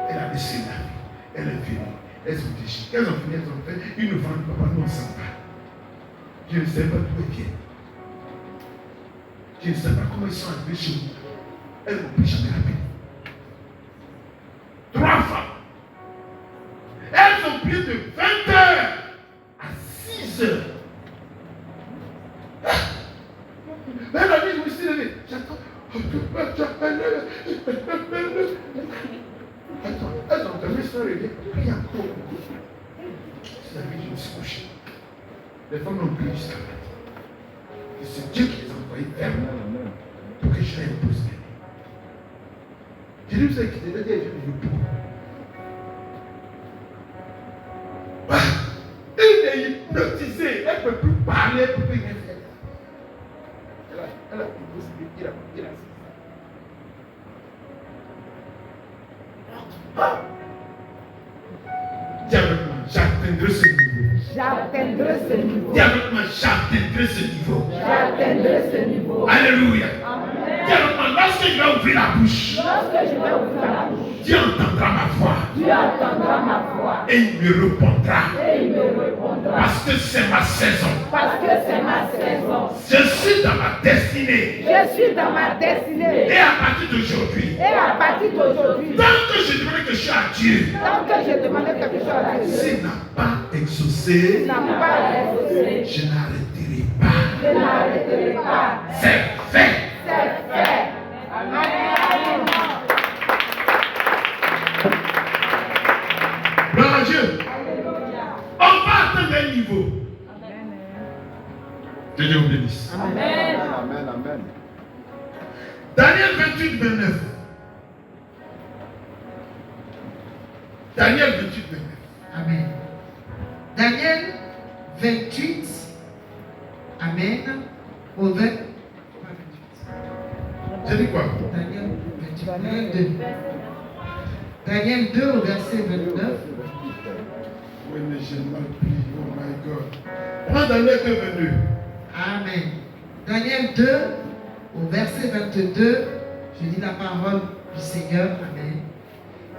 Elle a laissé la vie. Elle est venue. Elles ont déchiré. Elles ont fini, elles ont fait. Ils nous vendent, papa, nous on s'en va. Je ne sais pas d'où elles viennent. Je ne sais pas comment ils sont arrivés chez nous. Elles n'ont plus jamais rappelé. 3 femmes. Elles ont prié de 20h à 6h. Mais la nuit, je me suis levé. J'attends. Attends, elles ont dormi, se sont réveillées. Prie encore. C'est la nuit, je me suis couché. Les femmes n'ont prié jusqu'à matin. Et c'est Dieu qui les a envoyées vers moi pour que je les impose. J'ai dit, vous avez quitté le Dieu, je pour. Elle est hypnotisée, elle ne peut plus parler, elle ne peut plus rien faire. Elle a il a dis avec moi, j'atteindrai ce niveau. J'atteindrai ce niveau. Dis avec moi, j'atteindrai ce niveau. J'atteindrai ce niveau. Alléluia. Amen. Dis avec moi, lorsque je vais ouvrir la bouche, Lorsque je vais ouvrir la bouche, Dieu entendra ma voix. Dieu entendra ma voix. Et il me répondra. Et il me répondra. Parce que c'est ma saison. Parce que c'est ma saison. Je suis dans ma destinée. Je suis dans ma destinée. Et à partir d'aujourd'hui, Et à partir d'aujourd'hui, tant que je demande quelque chose à Dieu, tant que je demande quelque chose à Dieu, s'il n'a pas exaucé, il n'a pas exaucé, je n'arrêterai pas. je n'arrêterai pas. C'est fait. C'est fait. Amen. Gloire à Dieu. On va atteindre un niveau. Que Dieu vous bénisse. Amen. Amen, amen. Daniel 28, 29. Daniel 28, 29. Amen. Daniel 28. Amen. Au 20. J'ai dit quoi? Daniel 28. Daniel 2. Daniel 2 au verset 29. Oui, mais j'ai mal pris. Oh my God. Prends Daniel 2, 22. Amen. Daniel 2 au verset 22. Je lis la parole du Seigneur. Amen.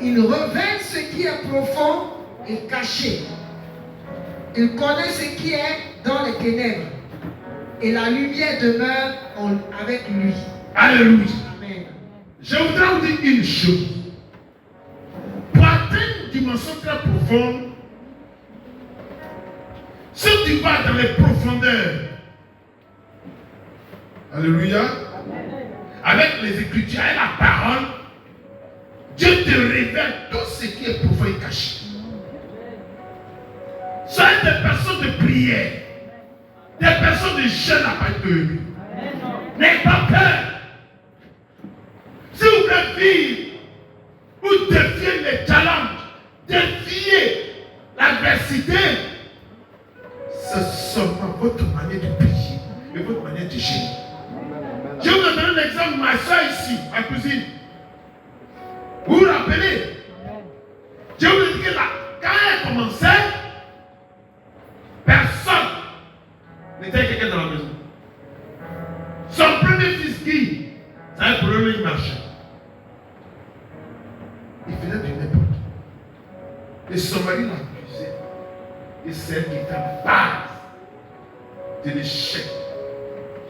Il révèle ce qui est profond et caché. Il connaît ce qui est dans les ténèbres. Et la lumière demeure avec lui. Alléluia. Amen. Je voudrais vous dire une chose. Pour atteindre une dimension très profonde, si tu vas dans les profondeurs, alléluia, avec les Écritures et la parole, Dieu te révèle tout ce qui est profond et caché. Soyez des personnes de prière, des personnes de jeûne à partir de lui. N'ayez pas peur. Si vous voulez vivre ou défier les challenges, défier l'adversité, c'est seulement votre manière de prier et votre manière de gérer. Je vais vous donner un exemple, ma soeur ici, ma cousine. Vous vous rappelez? Je vous ai dit que là, quand elle commençait, personne n'était quelqu'un dans la maison. Son premier fils Guy, ça a un problème, il marchait. Il faisait du n'importe. Et son mari l'accusait. Et c'est elle qui était à la base de l'échec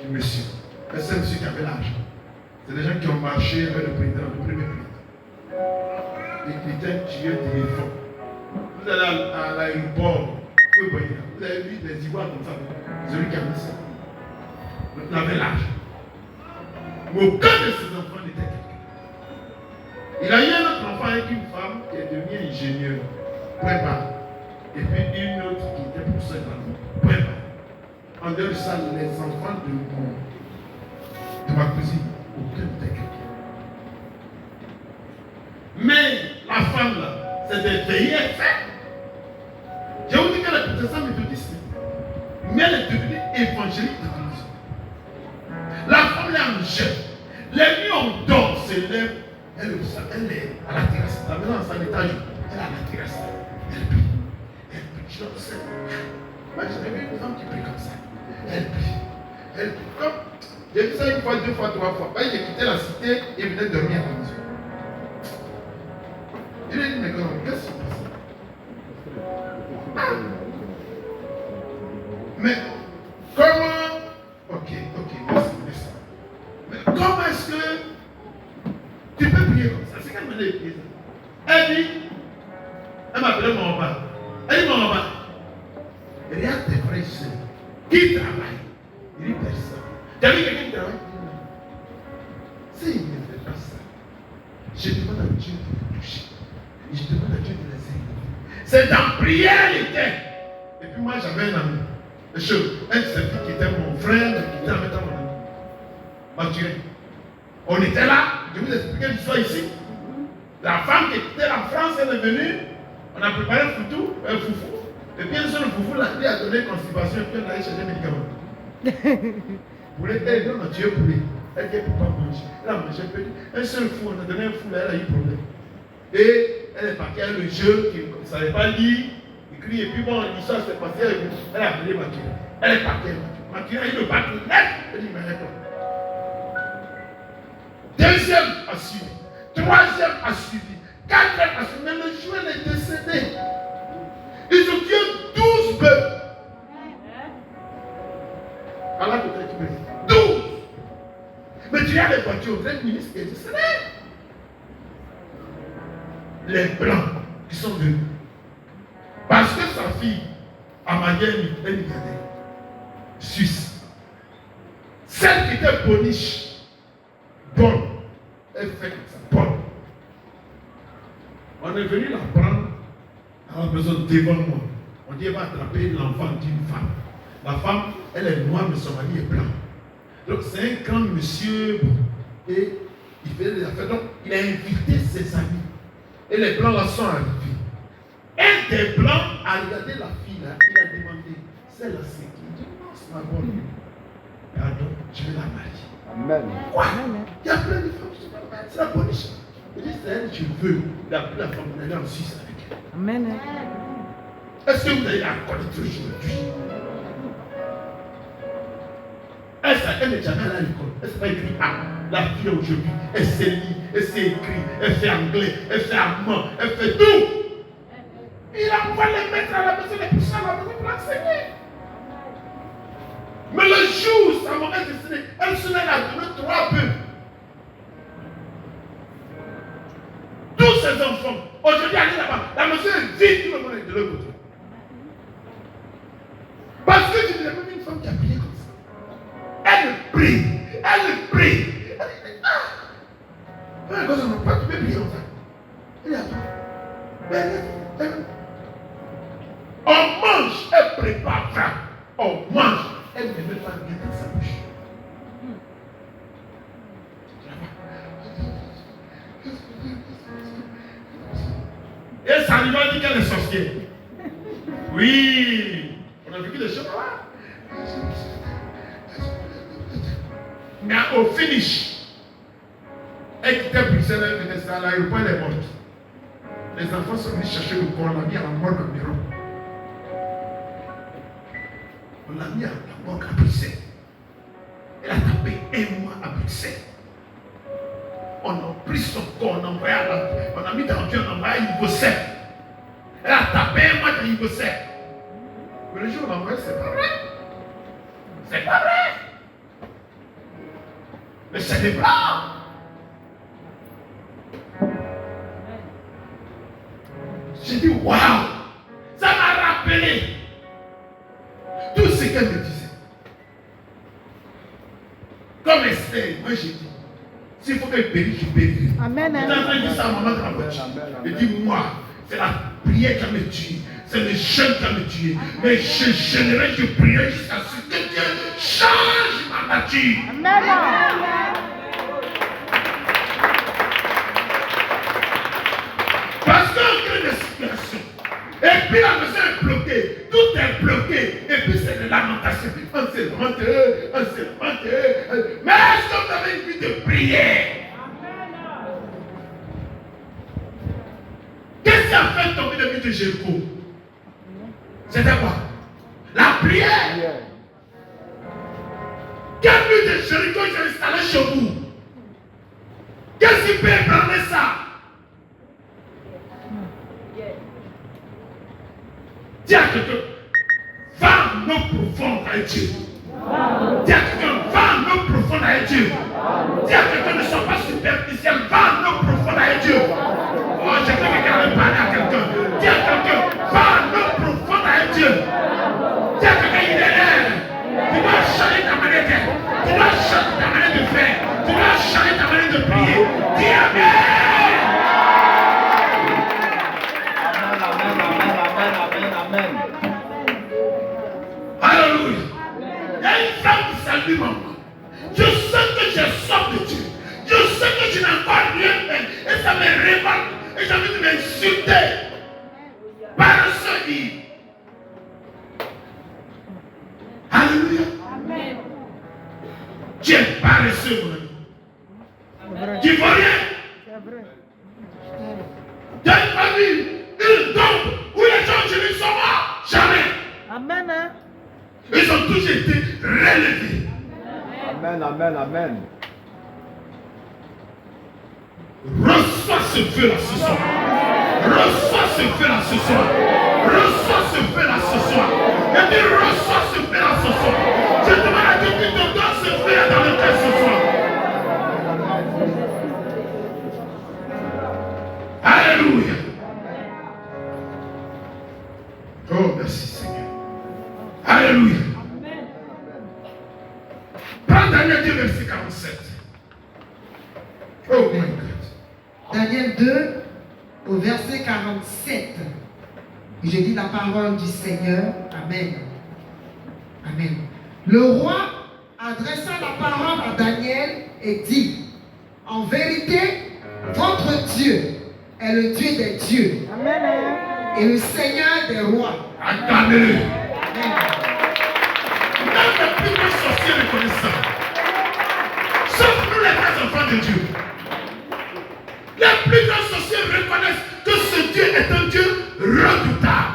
du monsieur. Et c'est un monsieur qui avait l'argent. C'est des gens qui ont marché avec le président, le premier président. Il était un tueur d'éléphants. Vous allez à l'aéroport, vous avez vu des ivoires comme ça. Celui qui a mis ça. Il avait l'argent. Mais aucun de ses enfants n'était quelqu'un. Il a eu un autre enfant avec une femme qui est devenue ingénieure. Point barre. Et puis une autre qui était pour ça dans point barre. En dehors de ça, les enfants de ma cousine, aucun n'était quelqu'un. Mais la femme là, c'est des veillées faites. Je vous dis qu'elle est protestante méthodiste. Mais elle est devenue évangélique de Dieu. La femme est en jeûne. Les nuits on dort, se lève. Elle est à la terrasse. La maison en 100 étages. Elle est à la terrasse. Elle prie. Elle prie. Je le sais. Moi j'avais vu une femme qui prie comme ça. Elle prie. Elle prie. Comme j'ai vu ça une fois, deux fois, trois fois. J'ai quitté la cité et venait dormir à la maison. Il lui a dit, mais qu'est-ce qui se passe? Mais comment? Ok, merci. Mais comment est-ce que tu peux prier comme ça? C'est qu'elle m'a dit prier ça. Elle dit, elle m'appelait mon papa. Elle dit mon papa, regarde tes frères et sœurs qui travaillent. Il dit personne. Tu as vu quelqu'un qui travaille? S'il ne fait pas ça, je demande à Dieu de me toucher. Je demande à Dieu de les aider. C'est dans prière il était. Et puis moi j'avais un ami. Un de ses filles qui était mon frère, qui était en même temps mon ami. Mathieu. On était là, je vous expliquais l'histoire ici. La femme qui était en France, elle est venue. On a préparé un foufou. Et puis un seul foufou là, lui a donné constipation et puis on a allé chercher des médicaments. Pour les aider, non, Dieu pour lui. Elle dit pour pas manger. Elle a mangé petit. Un seul fou, on a donné un fou là, elle a eu problème. Et elle est partie avec le jeu qui ne savait pas lire, écrit, et puis bon, l'histoire s'est passée avec lui. Elle a appelé Mathieu. Elle est partie avec Mathieu. Mathieu a eu le bac net. Elle dit, mais attends. Deuxième a suivi. Troisième a suivi. Quatrième a suivi. Mais le joueur est décédé. Ils ont tué 12 bœufs. Alors peut-être tu me dis 12. Mais tu as les voitures, vous êtes ministre qui est décédé. Les blancs qui sont venus. Parce que sa fille, Amalia, elle est suisse. Celle qui était boniche, bonne, elle fait comme ça, bonne. On est venu la prendre à la maison devant moi. On dit elle va attraper l'enfant d'une femme. La femme, elle est noire, mais son mari est blanc. Donc c'est un grand monsieur, bon, Et il faisait des affaires. Donc, il a invité ses amis. Et les blancs là sont arrivés. Un des blancs a regardé la fille là. Il a demandé, celle-là c'est qui? Il dit, non, c'est ma bonne. Pardon, je vais la marier. Amen. Quoi? Il y a plein de femmes qui sont mariées. C'est la bonne chose. Il dit, c'est elle que je veux. Il a pris la femme, on est allé en Suisse avec elle. Amen. Est-ce que vous allez la connaître aujourd'hui? Elle n'est jamais allée à l'école. Elle ne s'est pas écrit A. La fille aujourd'hui, elle sait lire, elle sait écrire, elle fait anglais, elle fait allemand, elle fait tout. Il envoie les mettre à la maison, les pousser à la maison pour l'enseigner. Mais le jour où sa maman est décédée, elle se lève à donner 3 bœufs. Tous ces enfants, aujourd'hui, allez là-bas, la maison est vide, tout le monde est de l'autre côté. Parce que tu n'as même une femme qui a prié comme ça. Elle prie, elle prie. Elle dit, ah, elle ne pas, tu peux prier comme ça. Elle dit, attends. On mange, elle prépare ça. On mange, elle ne met pas bien dans sa bouche. Et ça lui va dire qu'elle est sorcière. Oui, on a vécu des choses là. Mais au finish, elle quittait Bruxelles, elle venait à l'aéroport, elle est morte. Les enfants sont venus chercher le corps, on l'a mis à la morgue à Miron. On l'a mis à la morgue à Bruxelles. Elle a tapé 1 mois à Bruxelles. On a pris son corps, on a mis dans Dieu, on a envoyé à Yugoslavie. Elle a tapé 1 mois dans Yugoslavie. Mais le jour où on l'a envoyé, c'est pas vrai. C'est pas vrai. Mais c'est des blancs. J'ai dit, waouh, ça m'a rappelé tout ce qu'elle me disait. Comme Esther, moi j'ai dit, s'il faut qu'elle périsse, je périrai. Amen. Il est en train de dire ça à maman dans la voiture. Il dit, moi, c'est la prière qui a me tué. C'est le jeûne qui a me tué. Mais je jeûnerai, je prierai jusqu'à ce que Dieu change ma nature. Amen. Parce qu'on crée des situations. Et puis la maison est bloquée. Tout est bloqué. Et puis c'est de lamentation. On se lamente, on se lamente. Mais est-ce que vous avez une vie de prière? Qu'est-ce qui a fait tomber le mur de Jéricho? C'était quoi? La prière. Quel mur de Jéricho j'ai installé chez vous? Qu'est-ce qui peut ébranler ça? Dis à quelqu'un, va en eau profonde avec Dieu. Dis à quelqu'un, va en eau profonde avec Dieu. Dis à quelqu'un, ne sois pas superficiel, va en eau profonde avec Dieu. Oh, j'ai cru que quelqu'un allait parler à quelqu'un. Dis à quelqu'un, va en eau profonde avec Dieu. Dis à quelqu'un, il est là. Tu dois changer ta manière d'être. Tu dois changer ta manière de faire. Tu dois changer ta manière de prier. Dis Amen. Amen. Alléluia. Il y a une femme qui salue maman. Je sais que j'ai soif de Dieu. Je sais que je n'ai encore rien fait. Et ça me révolte. Et j'ai envie de m'insulter. Paresseux dit. Alléluia. Amen. Tu es paresseux, mon ami. Tu ne vois rien. C'est vrai. Tu as une famille, une tombe où les gens qui sont morts. Jamais. Amen. Ils ont tous été relevés. Amen, amen, amen. Reçois ce feu-là ce soir. Reçois ce feu-là ce soir. Reçois ce feu-là ce soir. Et dis reçois ce feu-là ce soir. Je demande à Dieu qu'il te donne ce feu-là dans le cœur ce soir. Alléluia. Oh, merci Seigneur. Alléluia. Prends Daniel 2, verset 47. Oh my God. Daniel 2, au verset 47. Et je dis la parole du Seigneur. Amen. Amen. Le roi adressa la parole à Daniel et dit, En vérité, votre Dieu est le Dieu des dieux Amen. et le Seigneur des rois. Acclamez-le. Amen. Même les plus grands sorciers reconnaissent ça. Sauf nous les vrais enfants de Dieu. Les plus grands sorciers reconnaissent que ce Dieu est un Dieu redoutable.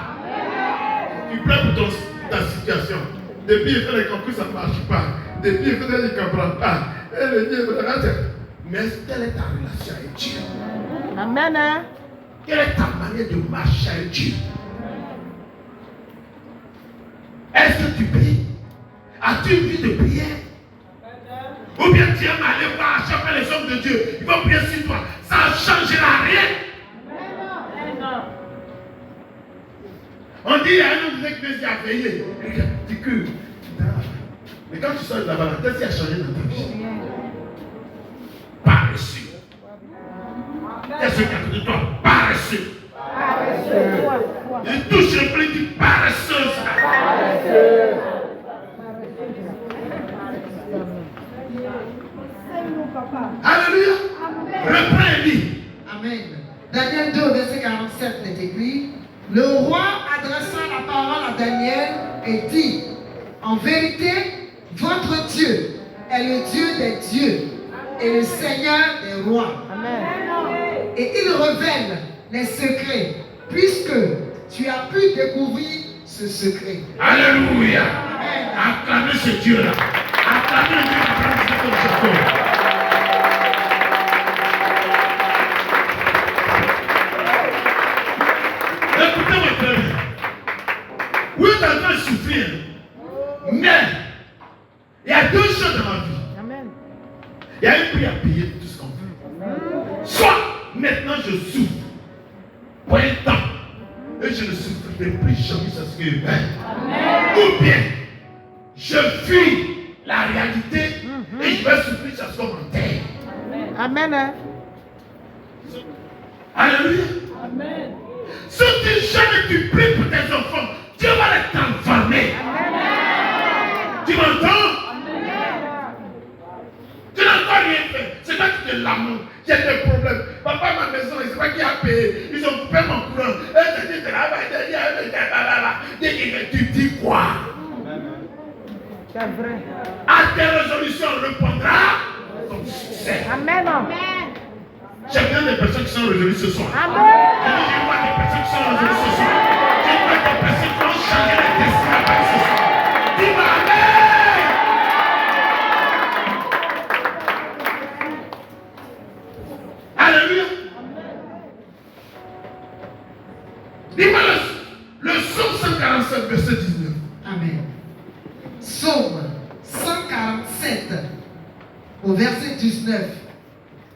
Tu pleures pour ta situation. Depuis il fait les concours, ça ne marche pas. Depuis il fait il ne comprend pas. Et le Dieu, mais quelle est ta relation avec Dieu? Amen. Quelle est ta manière de marcher avec Dieu? Est-ce que tu pries? As-tu une vie de prière? Ou bien tu aimes aller voir à chaque fois les hommes de Dieu, ils vont prier sur toi, ça ne changera rien. On dit, il y a un homme qui a veillé. Tu cures. Mais quand tu sors de là-bas, qu'est-ce qui a changé dans ta vie? Paresseux. Qu'est-ce qu'il y a de toi? Paresseux. Il touche le prix du paresseuse. Alléluia. Reprends et lis. Amen. Daniel 2, verset 47 est écrit. Le roi adressa la parole à Daniel et dit, en vérité, votre Dieu est le Dieu des dieux et le Seigneur des rois. Amen. Et il révèle les secrets, puisque tu as pu découvrir ce secret. Alléluia. Amen. Acclamez ce Dieu-là. Acclamez le Dieu qui prend ce château. Écoutez-moi très bien. Oui, tu es en train de souffrir. Mais il y a deux choses dans ma vie. Amen. Il y a un prix à payer pour tout ce qu'on fait. Soit maintenant je souffre pour un temps et je ne souffrirai plus jamais sur ce que je vais. Ou bien je fuis la réalité et je vais souffrir sur ce qu'on m'enterre. Amen. Alléluia. Amen. Si tu jamais tu pries pour tes enfants, Dieu va les transformer. Tu m'entends? Tu n'as pas rien fait. C'est toi qui te lamentes. J'ai des problèmes. Papa, ma maison, c'est pas qui a payé. Ils ont coupé mon courant. Tu dis quoi? C'est vrai. À tes résolutions, on répondra ton succès. Amen. J'aime bien des personnes qui sont résolues ce soir. Je Amen. vois des personnes qui sont résolues ce soir. Je vois des personnes qui vont changer les destins avec ce soir. Dis-moi Amen. Alléluia. Dis-moi le psaume 147, verset 19. Amen. Psaume 147, au verset 19.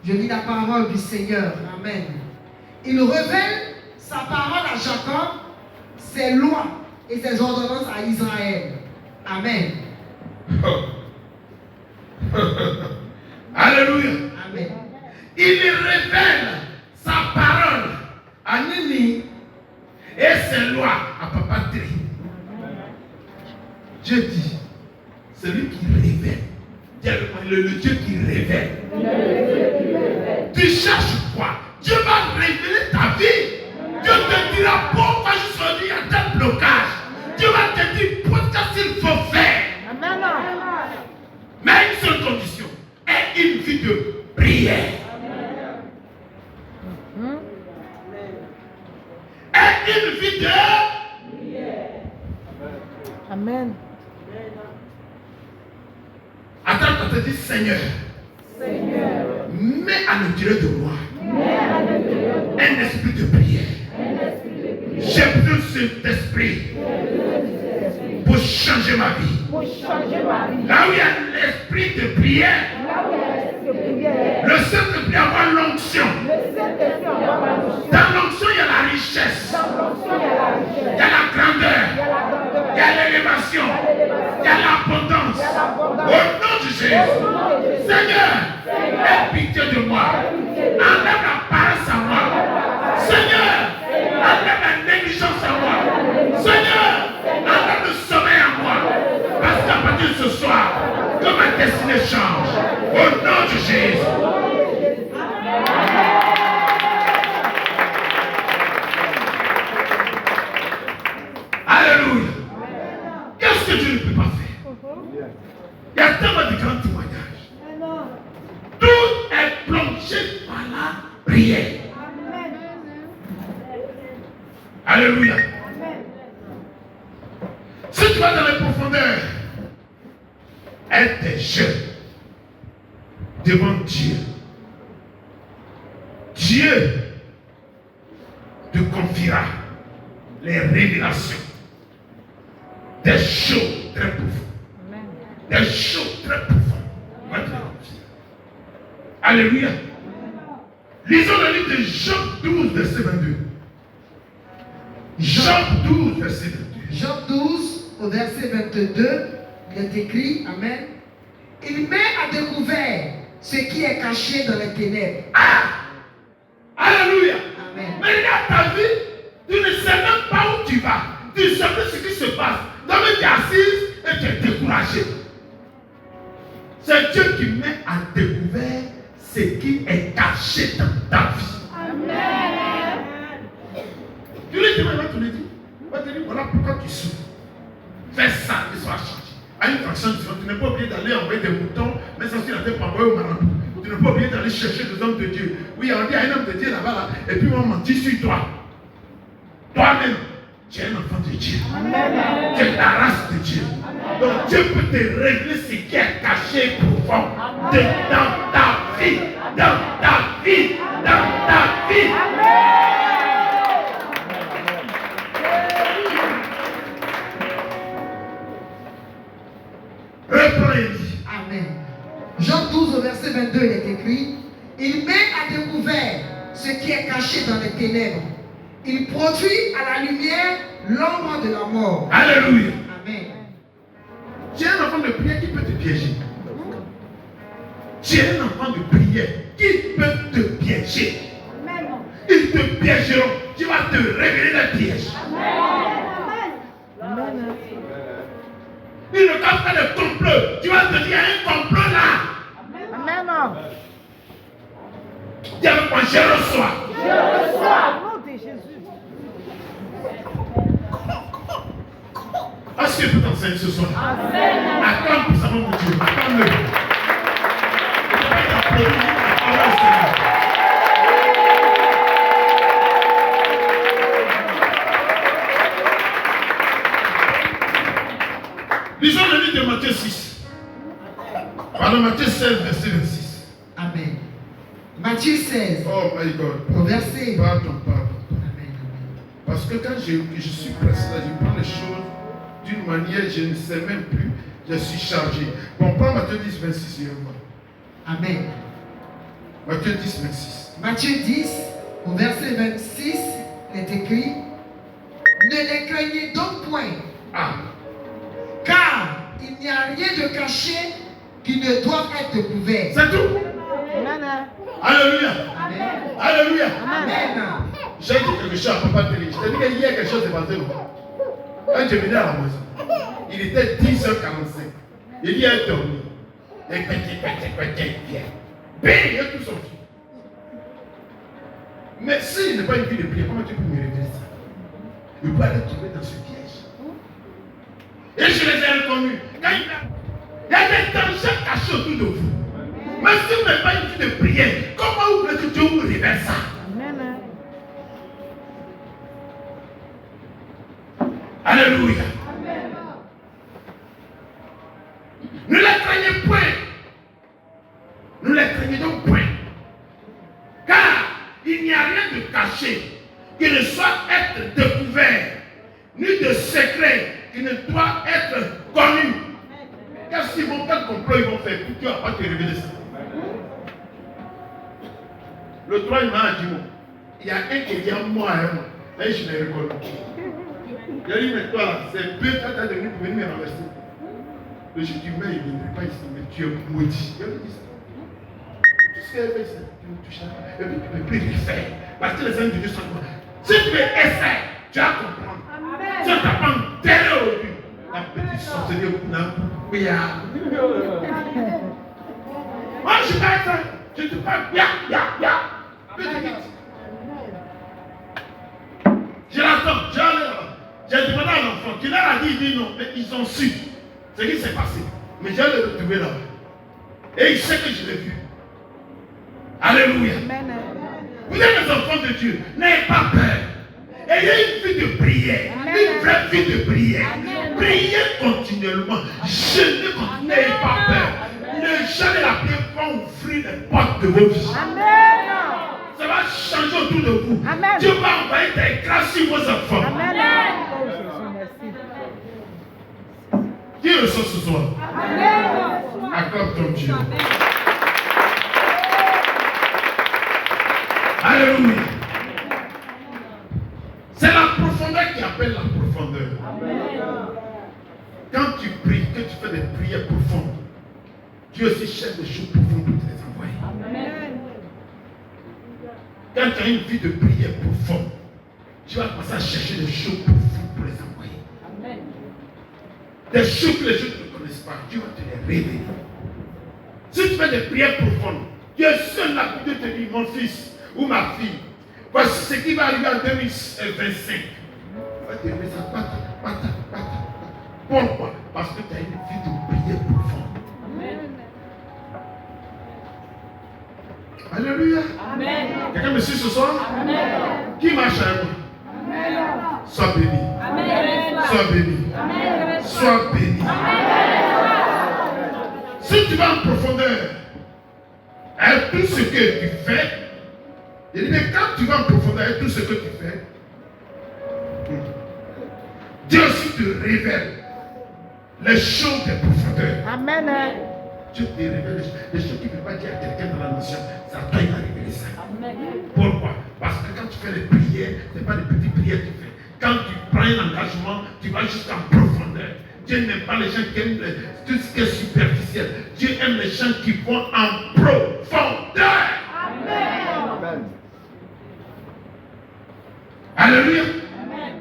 Je lis la parole du Seigneur. Amen. Il révèle sa parole à Jacob, ses lois et ses ordonnances à Israël. Amen. Alléluia. Amen. Il révèle sa parole à Nini et ses lois à Papa Tri. Dieu dit, celui qui révèle, le Dieu qui révèle. Tu cherches quoi? Dieu va révéler ta vie. Dieu te dira pourquoi je suis venu à tel blocage. Dieu va te dire pourquoi il faut faire. Amen. Mais une seule condition, est une vie de prière. Est une vie de prière. Amen. Attends, quand tu dis Seigneur, mets à l'intérieur de moi un esprit de prière. J'ai besoin de cet esprit pour changer ma vie. Là où il y a l'esprit de prière, le Saint-Esprit avoir l'onction. Dans l'onction, il y a la richesse, il y a la grandeur, il y a l'élévation, il y a l'abondance. Au nom de Jésus, Seigneur, aie pitié de moi. Enlève la paresse à moi. Seigneur, enlève la négligence à moi. Seigneur, enlève le sommeil à moi. Parce qu'à partir de ce soir, que ma destinée change. Au nom de Jésus. prière. Alléluia. Si tu vas dans les profondeurs, aide tes jeunes devant Dieu. Dieu te confiera les révélations des choses très profondes. Des choses très profondes. Va te les confier. Alléluia. Lisons le livre de Job 12, verset 22. Job 12, verset 22. Job 12, au verset 22, il est écrit, Amen. Il met à découvert ce qui est caché dans les ténèbres. Alléluia. Amen. Mais regarde ta vie, tu ne sais même pas où tu vas. Tu ne sais pas ce qui se passe. Donc tu es assise et tu es découragé. C'est Dieu qui met à découvert ce qui est caché dans ta vie. Amen. Tu lui dis, maintenant tu lui dis. On va te dire, voilà pourquoi tu souffres. Fais ça et sois changé. À une fraction différente, tu n'es pas obligé d'aller envoyer des moutons, mais ça aussi la tête pour envoyer au marabout. Tu n'es pas obligé d'aller chercher des hommes de Dieu. Oui, on dit à un homme de Dieu là-bas, là, et puis on mentit sur toi. Toi-même, tu es un enfant de Dieu. Amen. Tu es la race de Dieu. Donc Dieu peut te révéler ce qui est caché profond dans ta vie. Dans ta vie. Dans ta vie. Reprends Élie. Amen. Jean 12 au verset 22, il est écrit, il met à découvert ce qui est caché dans les ténèbres. Il produit à la lumière l'ombre de la mort. Alléluia. Amen. Tu es un enfant de prière qui peut te piéger. Tu es un enfant de prière qui peut te piéger. Ils te piégeront. Tu vas te révéler les pièges. Ils ne cassent pas de complot. Tu vas te dire, il y a un complot là. Amen. Dis avec moi, je reçois. Je reçois. Au nom de Jésus. Est-ce que je peux t'enseigner ce soir? Attends pour savoir mon Dieu. Attends-le. Lisons le livre de Matthieu 6. Pardon, Matthieu 16, verset 26. Amen. Matthieu 16, Oh my God. au verset. Pardon. Amen. Parce que quand je suis pressé, là, je prends les choses d'une manière, je ne sais même plus, je suis chargé. Bon, prends Matthieu 10, 26, et on va. Amen. Matthieu 10, 26. Matthieu 10, au verset 26, il est écrit, ne les craignez donc point, Ah, car il n'y a rien de caché qui ne doit être découvert. c'est tout. Amen. Alléluia. Amen. Alléluia. Amen. J'ai dit quelque chose à Papa Télé. Je t'ai dit qu'hier quelque chose s'est passé. Quand je venais à la maison, il était 10h45. Il y a dormi. Et petit, bien. Ben, il a tout sorti. Mais s'il n'est pas une vie de prière, comment tu peux me révéler ça? Il peut aller tomber dans ce piège. Et je les ai reconnus. Quand il y a des dangers cachés autour de vous. Mais si vous n'avez pas une vie de prière, comment vous voulez que Dieu vous révèle ça? Amen. Alléluia. Ne les craignez point. Ne les craignez donc point. Car il n'y a rien de caché qui ne soit être découvert, ni de secret qui ne doit être connu. Qu'est-ce qu'ils vont, quel complot ils vont faire? Dieu ne va pas te révéler ça. Le 3 il m'a dit, il y a un qui dit à moi, là je l'ai reconnu. Il a dit, mais toi là, c'est peu quand tu as devenu pour venir me renverser. Le jour du mai, il ne viendrait pas ici, mais tu es maudit. Il avait dit ça. Tout ce qu'elle fait, c'est que tu me touches. Et puis tu ne peux plus le faire. Parce que les hommes de Dieu sont morts. Si tu essaies, tu vas comprendre. Si on t'apprend terre aujourd'hui, la petite sorcellerie au Kuna, oui, moi je suis pas ça. Je te parle, ya. Je l'attends, j'ai demandé à l'enfant, qui leur a dit, il dit non, mais ils ont su ce qui s'est passé. Mais j'ai le retrouver là-bas. Et il sait que je l'ai vu. Alléluia. Amen. Vous êtes les enfants de Dieu. N'ayez pas peur. Ayez une vie de prière. Une vraie vie de prière. Priez continuellement. Jeûnez continuellement. N'ayez pas peur. Le jeûne et la prière vont ouvrir les portes de vos vies. Amen. Ça va changer autour de vous. Amen. Dieu va envoyer des grâces sur vos enfants. Amen. Oh Jésus, merci. Qui reçoit ce soir? Amen. Acclame ton Dieu. Alléluia. C'est la profondeur qui appelle la profondeur. Quand tu pries, que tu fais des prières profondes, Dieu aussi cherche des choses profondes pour te les envoyer. Quand tu as une vie de prière profonde, tu vas commencer à chercher des choses profondes pour les envoyer. Des choses que les gens ne connaissent pas, Dieu va te les révéler. Si tu fais des prières profondes, Dieu seul n'a pu te dire, mon fils ou ma fille, voici ce qui va arriver en 2025. Va te lever ça, pata. Pourquoi? Parce que tu as une vie de prière profonde. Alléluia. Amen. Quelqu'un me suit ce soir? Amen. Qui marche avec moi? Amen. Sois béni. Amen. Sois béni. Amen. Sois béni. Si tu vas en profondeur, avec tout ce que tu fais, il dit, mais quand tu vas en profondeur avec tout ce que tu fais, Dieu aussi te révèle les choses des profondeurs. Amen. Dieu te révèle les choses qu'il ne peut pas dire à quelqu'un dans la nation. C'est à toi qu'il va révéler ça. Pourquoi? Parce que quand tu fais les prières, ce n'est pas des petites prières que tu fais. Quand tu prends un engagement, tu vas jusqu'en profondeur. Dieu n'aime pas les gens qui aiment tout ce qui est superficiel. Dieu aime les gens qui vont en profondeur. Amen. Alléluia. Amen.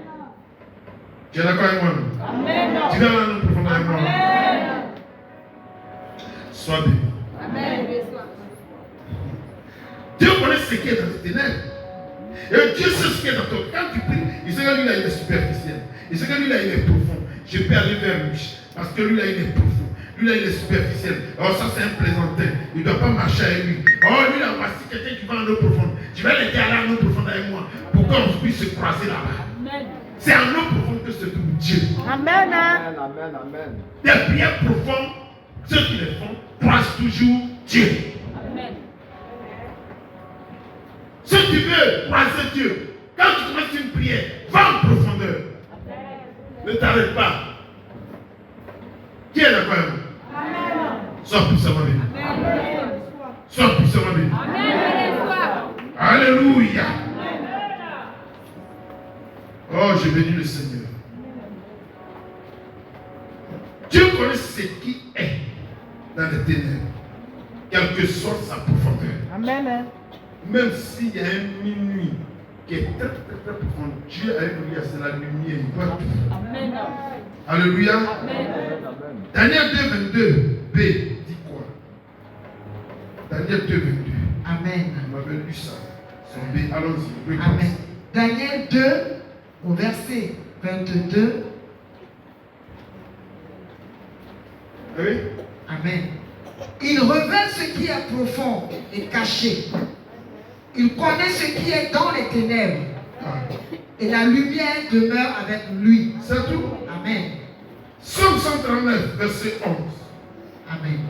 Tu es d'accord avec moi? Amen. Tu vas en profondeur avec moi? Amen. Sois béni. Amen. Dieu connaît ce qui est dans tes ténèbres. Et Dieu sait ce qui est dans toi. Quand tu pries, il sait que lui là il est superficiel. Il sait que lui là il est profond. Je peux aller vers lui. Parce que lui là il est profond. Lui là il est superficiel. Alors ça c'est un plaisantin. Il ne doit pas marcher avec lui. Oh lui là, voici quelqu'un qui va en eau profonde. Je vais l'aider à aller en eau profonde avec moi. Pour qu'on puisse se croiser là-bas. C'est en eau profonde que se trouve Dieu. Amen. Amen. Des prières profondes, ceux qui les font croisent toujours Dieu. Amen. Si tu veux croiser Dieu, quand tu commences une prière, va en profondeur. Ne t'arrête pas. Qui est d'accord avec moi? Sois puissamment béni. Sois puissamment béni. Alléluia. Oh, je bénis le Seigneur. Dieu connaît ce qui est dans les ténèbres, quelle que soit sa profondeur. Amen. Même s'il y a un minuit qui est très profond, Dieu a une lumière, c'est la lumière, il voit tout. Amen. Alléluia. Amen. Daniel 2,22b dit quoi? Daniel 2,22. Amen. On m'avait lu ça. Son B, allons-y. Amen. Daniel 2, au verset 22. Oui. Amen. Il révèle ce qui est profond et caché. Il connaît ce qui est dans les ténèbres. Et la lumière demeure avec lui. C'est tout. Amen. Psaume 139, verset 11. Amen.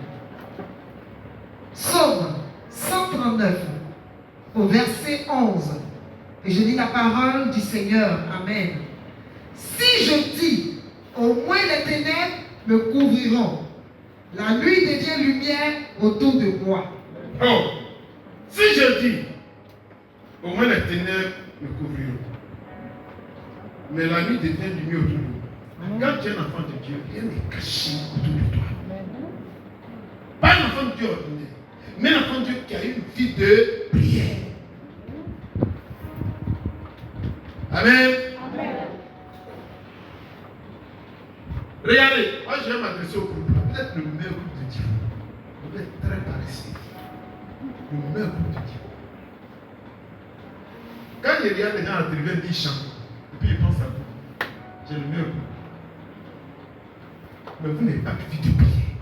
Psaume 139, au verset 11. Et je lis la parole du Seigneur. Amen. Si je dis, au moins les ténèbres me couvriront, la nuit devient lumière autour de moi. Oh, si je dis, au moins les ténèbres me couvriront, mais la nuit devient lumière autour de nous. Quand tu es un enfant de Dieu, rien n'est caché autour de toi. Pas un enfant de Dieu ordinaire, mais un enfant de Dieu qui a une vie de prière. Amen. Regardez, moi je vais m'adresser au groupe. Vous êtes le meilleur groupe de Dieu. Vous êtes très paresseux. Le meilleur groupe de Dieu. Quand il regarde les gens à la télévision, ils chantent. Et puis ils pensent à vous. J'ai le meilleur groupe. Mais vous n'avez pas de vie de prière.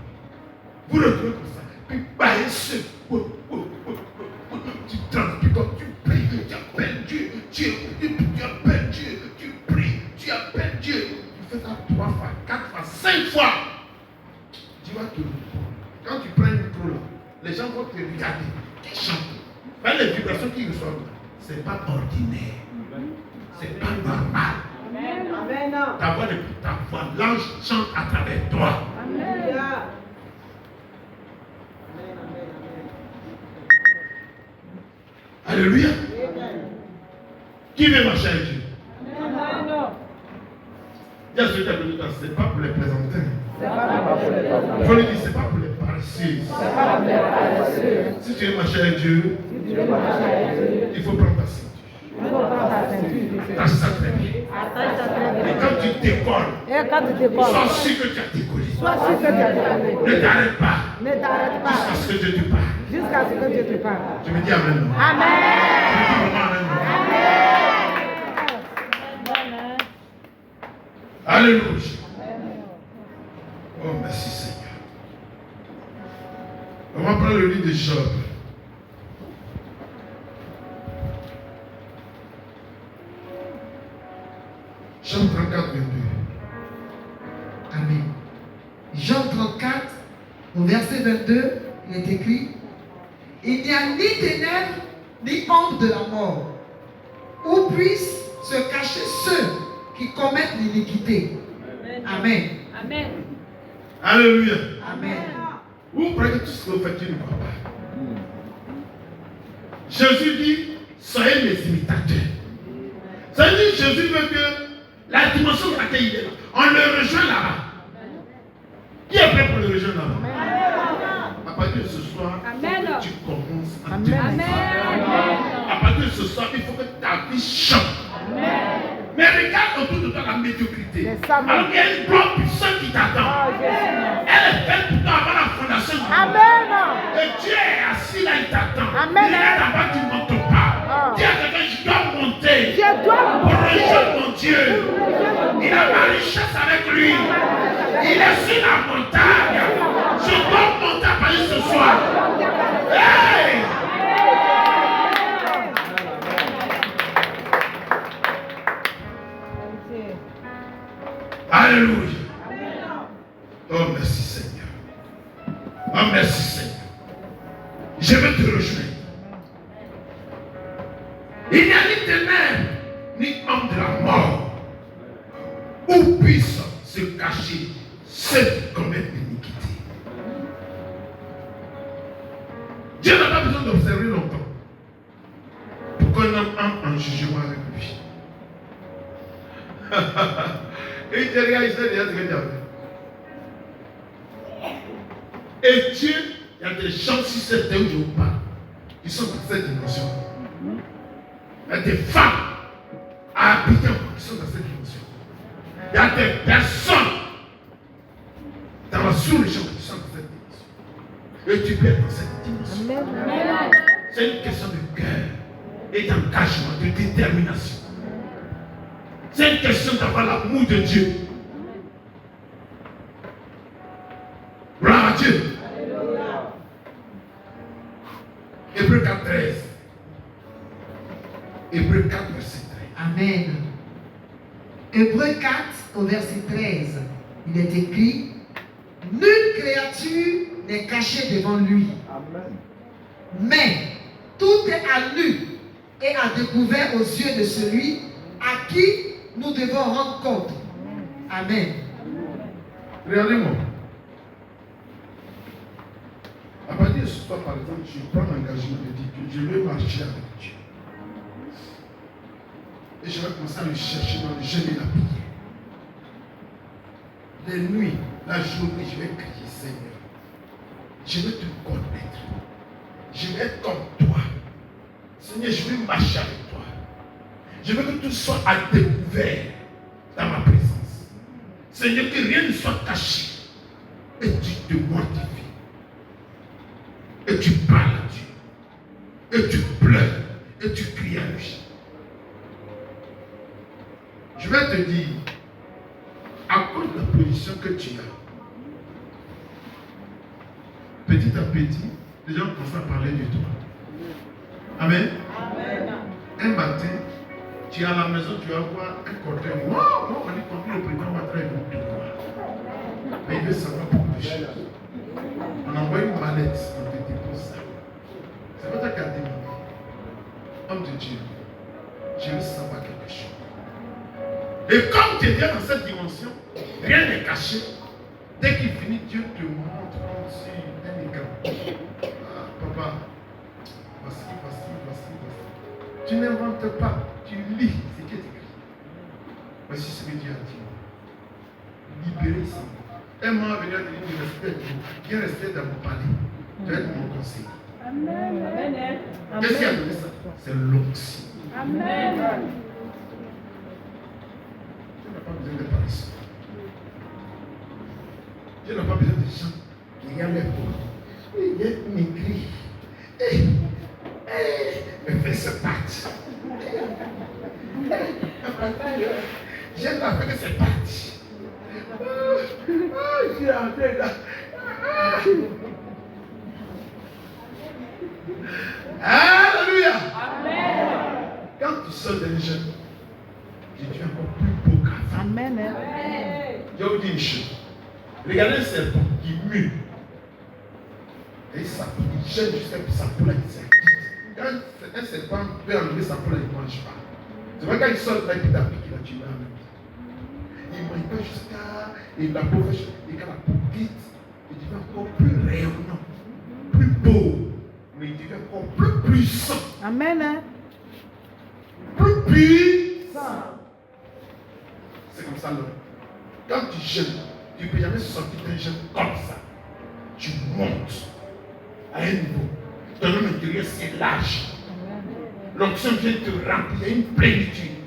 Vous retrouvez comme ça. Puis paresseux. Tu transpires comme tu pries. 5 fois, tu vas te répondre. Quand tu prends le micro là, les gens vont te regarder. Quel chanteur. Même les vibrations qu'ils reçoivent là, ce n'est pas ordinaire. Ce n'est pas normal. Amen. Ta voix, l'ange chante à travers toi. Amen. Alléluia. Qui veut marcher avec Dieu? Amen. Dis à ceux qui habitent là, ce n'est pas pour les plaisanter. C'est pas Il faut lui dire, ce n'est pas pour les paresseux. Si tu veux marcher avec Dieu, il faut prendre ta ceinture. Ta très bien. Et quand tu décolles, sois sûr que tu as décollé. Ne t'arrête pas. Jusqu'à ce que Dieu te parle. Jusqu'à ce que Dieu te parle. Tu me dis Amen. Amen. Tu me dis vraiment Amen. Alléluia. Oh, merci Seigneur. On va prendre le livre de Job. Job 34, 22. Amen. Jean 34, au verset 22, il est écrit: il n'y a ni ténèbres, ni ombre de la mort, où puissent se cacher ceux qui commettent l'iniquité. Amen. Amen. Alléluia. Amen. Vous prenez tout ce que vous faites, Dieu ne voit pas. Jésus dit, soyez mes imitateurs. Ça veut dire que Jésus veut que la dimension dans laquelle il est là, on le rejoint là-bas. Qui est prêt pour le rejoindre là-bas? À partir de ce soir, il faut que tu commences à te Amen. À partir de ce soir, il faut que ta vie change. Mais regarde autour de toi la médiocrité. Alors qu'il y a une gloire puissante qui t'attend. Elle est faite pour toi avant la fondation du monde. Et Dieu est assis là, il t'attend. Amen. Il est là-bas, tu ne montes pas. Dis à quelqu'un, je dois monter. Je dois Pour rejoindre mon Dieu. Il a ma richesse avec lui. Il est sur la montagne. Je dois monter à Paris ce soir. Hey! Alléluia. Oh, merci Seigneur. Oh, merci Seigneur. Je vais te rejoindre. Il n'y a ni ténèbres, ni homme de la mort, où puissent se cacher ceux qui commettent l'iniquité. Dieu n'a pas besoin d'observer longtemps pour qu'un homme entre en jugement avec lui. Et il te regarde, il sait déjà ce que tu as fait. Et Dieu, il y a des gens sur cette terre où je vous parle, qui sont dans cette dimension. Il y a des femmes à Abidjan qui sont dans cette dimension. Il y a des personnes dans la sous-région qui sont dans cette dimension. Et tu peux être dans cette dimension. C'est une question de cœur et d'engagement, de détermination. C'est une question d'avoir l'amour de Dieu. Gloire à Dieu. Hébreux 4, 13. Hébreux 4, verset 13. Amen. Hébreux 4, au verset 13, il est écrit: nulle créature n'est cachée devant lui, mais tout est à nu et à découvert aux yeux de celui à qui nous devons rendre compte. Amen. Regardez-moi. À partir de ce soir, par exemple, je prends l'engagement de dire que je vais marcher avec Dieu. Et je vais commencer à le chercher dans le jeûne et la prière. Les nuits, la journée, je vais crier: Seigneur, je vais te connaître. Je vais être comme toi. Seigneur, je vais marcher avec toi. Je veux que tout soit à découvert dans ma présence. Seigneur, que rien ne soit caché. Et tu te mortifies. Et tu parles à Dieu. Et tu pleures. Et tu cries à lui. Je vais te dire, à cause de la position que tu as, petit à petit, les gens commencent à parler de toi. Amen. Un matin, tu es à la maison, tu vas voir un cortège. Wow, on est contre le président Ouattara, il veut te voir. veut savoir beaucoup de choses. On envoie une mallette, on te dépose ça. C'est pas ta carte de homme de Dieu, je veux savoir quelque chose. Et comme tu es dans cette dimension, rien n'est caché. Dès qu'il finit, Dieu te montre comme sur un écran. Ah, papa, voici. Tu n'inventes pas, tu lis ce qui est écrit. Voici ce que Dieu a dit. Libérez ça. Un mois à venir de l'université, viens rester dans mon palais. Tu vas être mon conseiller. Amen. Qu'est-ce qui a donné ça? C'est l'onction. Amen. Dieu n'a pas besoin de paresseux. Dieu n'a pas besoin de gens qui regardent les pauvres. Il est maigri. Il fait ses pattes. J'aime la faire de ses pattes. Je suis rentré là. Alléluia. Amen. Quand tu sors d'un jeune, tu deviens encore plus beau qu'avant. Amen. Je vais vous dire une chose. Regardez un serpent qui mue. Et ça, il gêne jusqu'à ce que sa poule s'acquitte. Quand un serpent peut enlever sa poule, il ne mange pas. C'est vrai quand il sort de là, il t'applique, il va tuer en même temps. Il ne mange pas jusqu'à. Et la peau fait. Et quand la peau quitte, il devient encore plus rayonnant, plus beau. Mais il devient encore plus puissant. Amen. Plus puissant. C'est comme ça l'homme. Quand tu jeûnes, tu ne peux jamais sortir d'un jeûne comme ça. Tu montes à un niveau. Ton homme intérieur s'élage. L'onction vient te remplir, il y a une plénitude.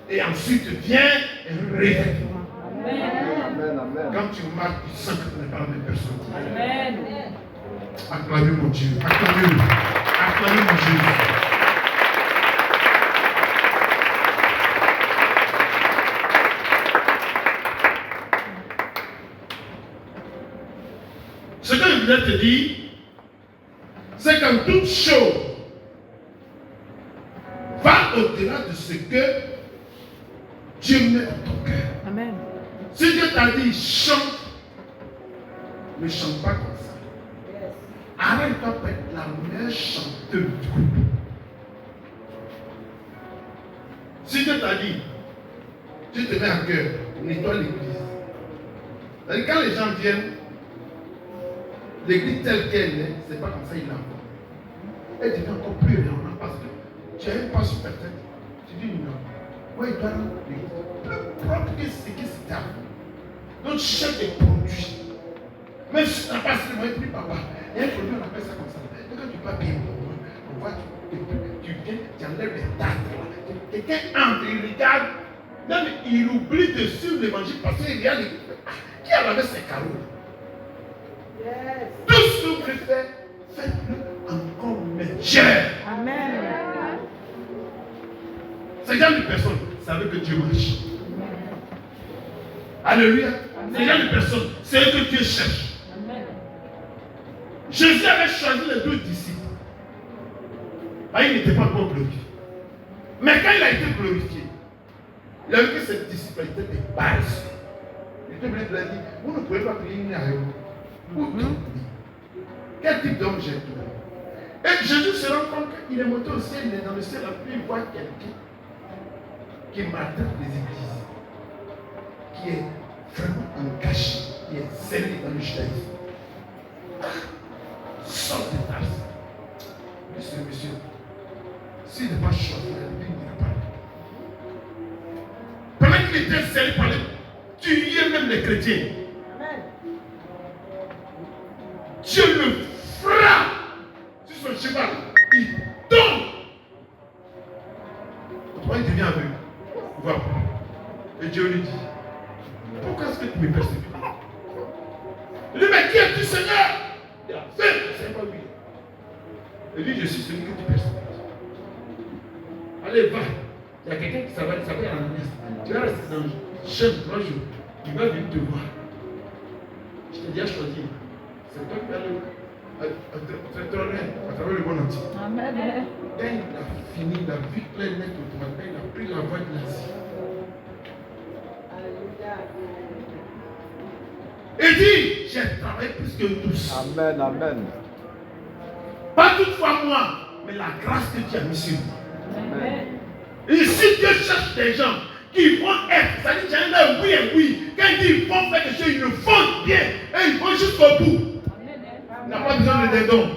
Et ensuite vient un réveil. Amen, amen. Quand tu marches, tu sens que tu n'es pas la même personne. Amen. Acclamez mon Dieu. Acclamez-le. Acclamez mon Dieu. Ce que je voulais te dire, c'est qu'en toute chose, va au-delà de ce que Dieu met dans ton cœur. Amen. Si Dieu t'a dit chante, ne chante pas comme ça. Arrête-toi pour être la meilleure chanteuse du groupe. Si Dieu t'a dit, tu te mets à cœur, nettoie l'église. C'est-à-dire, quand les gens viennent, l'église telle qu'elle est, c'est pas comme ça il l'envoie. Elle devient encore plus rayonnante parce que tu as un pas sur ta tête. Tu dis non. Moi, il doit être plus propre que ce qui s'est avant. Donc, tu cherches des produits. Même si tu n'as pas seulement plus papa, il y a un produit, on appelle ça comme ça. Et quand tu vas bien, on voit, tu viens, tu enlèves les dates. Quelqu'un entre, il regarde, même il oublie de suivre l'évangile parce qu'il regarde, qui a lavé ses carreaux? Tout ce que vous voulez faire, faites-le encore meilleur. Amen. Ces gens de personnes savent que Dieu marche. Alléluia. Ces gens de personnes, c'est eux que Dieu cherche. Amen. Jésus avait choisi les 12 disciples. Ah, il n'était pas encore glorifié. Mais quand il a été glorifié, il a vu que ces disciples étaient des bases. Il était venu de leur dire, vous ne pouvez pas prier une aéro. Où trouver? Quel type d'homme j'ai trouvé? Et Jésus se rend compte qu'il est monté au ciel, il est dans le ciel, puis il voit quelqu'un qui maltraite les églises, qui est vraiment engagé, qui est zélé dans le judaïsme. Sors de Tarse. Monsieur, s'il n'est pas choisi, il n'ira pas. Pendant qu'il était zélé par les, tuer même les chrétiens. Dieu le frappe sur son cheval. Il tombe. Autrement, il devient aveugle. Il voit pas. Et Dieu lui dit, pourquoi est-ce que tu me persécutes? Il dit, mais qui es-tu, Seigneur? Il a fait, c'est pas lui. Il dit, je suis celui que tu persécutes. Allez, va. Il y a quelqu'un qui s'appelle Ananias. Tu vas rester dans chaîne 3 jours. Il va venir te voir. Je t'ai déjà choisi. C'est toi qui vas le trôner à travers le monde entier. Amen. Quand il a fini, il a vu plein net automatiquement, il a pris la voie de l'Asie. Et dis, j'ai travaillé plus que tous. Amen, amen. Pas toutefois moi, mais la grâce que Dieu a mise sur moi. Amen. Et si Dieu cherche des gens qui vont être, ça dit qu'il y en a oui et oui. Quand il dit ils vont faire quelque chose, ils le font bien. Et ils vont jusqu'au bout. Tu n'as pas besoin de des dons.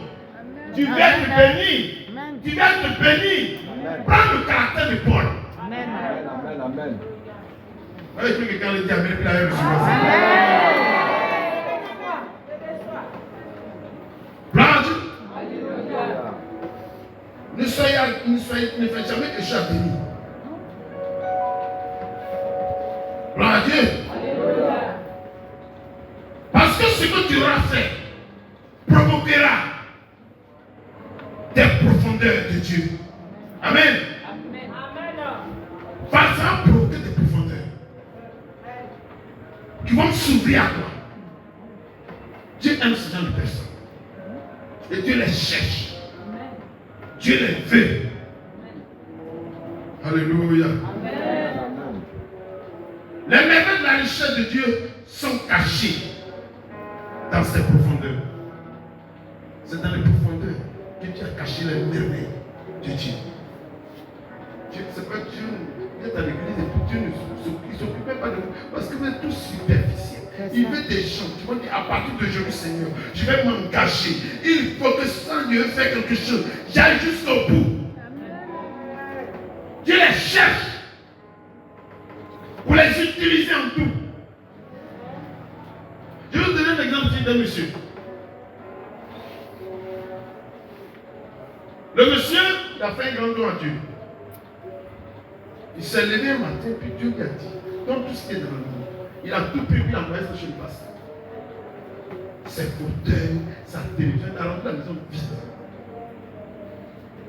Tu vas être béni. Amen. Tu vas être béni. Amen. Prends le caractère de Paul. Amen. Amen, amen. Moi, je veux que quelqu'un le dise Amen, puis la même chose. Gloire à Dieu. Ne faites jamais que je sois béni. Gloire à Dieu. Parce que ce que tu auras fait provoquera des profondeurs de Dieu. Amen. Ça va provoquer des profondeurs qui vont s'ouvrir à toi. Dieu aime ce genre de personnes. Et Dieu les cherche. Dieu les veut. Alléluia. Amen. Les merveilles de la richesse de Dieu sont cachées dans ces profondeurs. C'est dans les profondeurs que Dieu a caché les merveilles de Dieu. Dieu, c'est pas Dieu. Vous êtes à l'église et tout, Dieu ne s'occupe même pas de vous. Parce que vous êtes tous superficiels. Il veut des gens qui vont dire à partir d'aujourd'hui, Seigneur, je vais m'engager. Il faut que sans Dieu fasse quelque chose, j'aille jusqu'au bout. Dieu les cherche pour les utiliser en tout. Je vais vous donner un exemple ici d'un monsieur. Le monsieur, il a fait un grand don à Dieu. Il s'est levé un matin, puis Dieu lui a dit, donc tout ce qui est dans le monde, il a tout pris, puis il a envoyé ça chez le pasteur. Ses fauteuils, sa télévision, il a rendu la maison vide.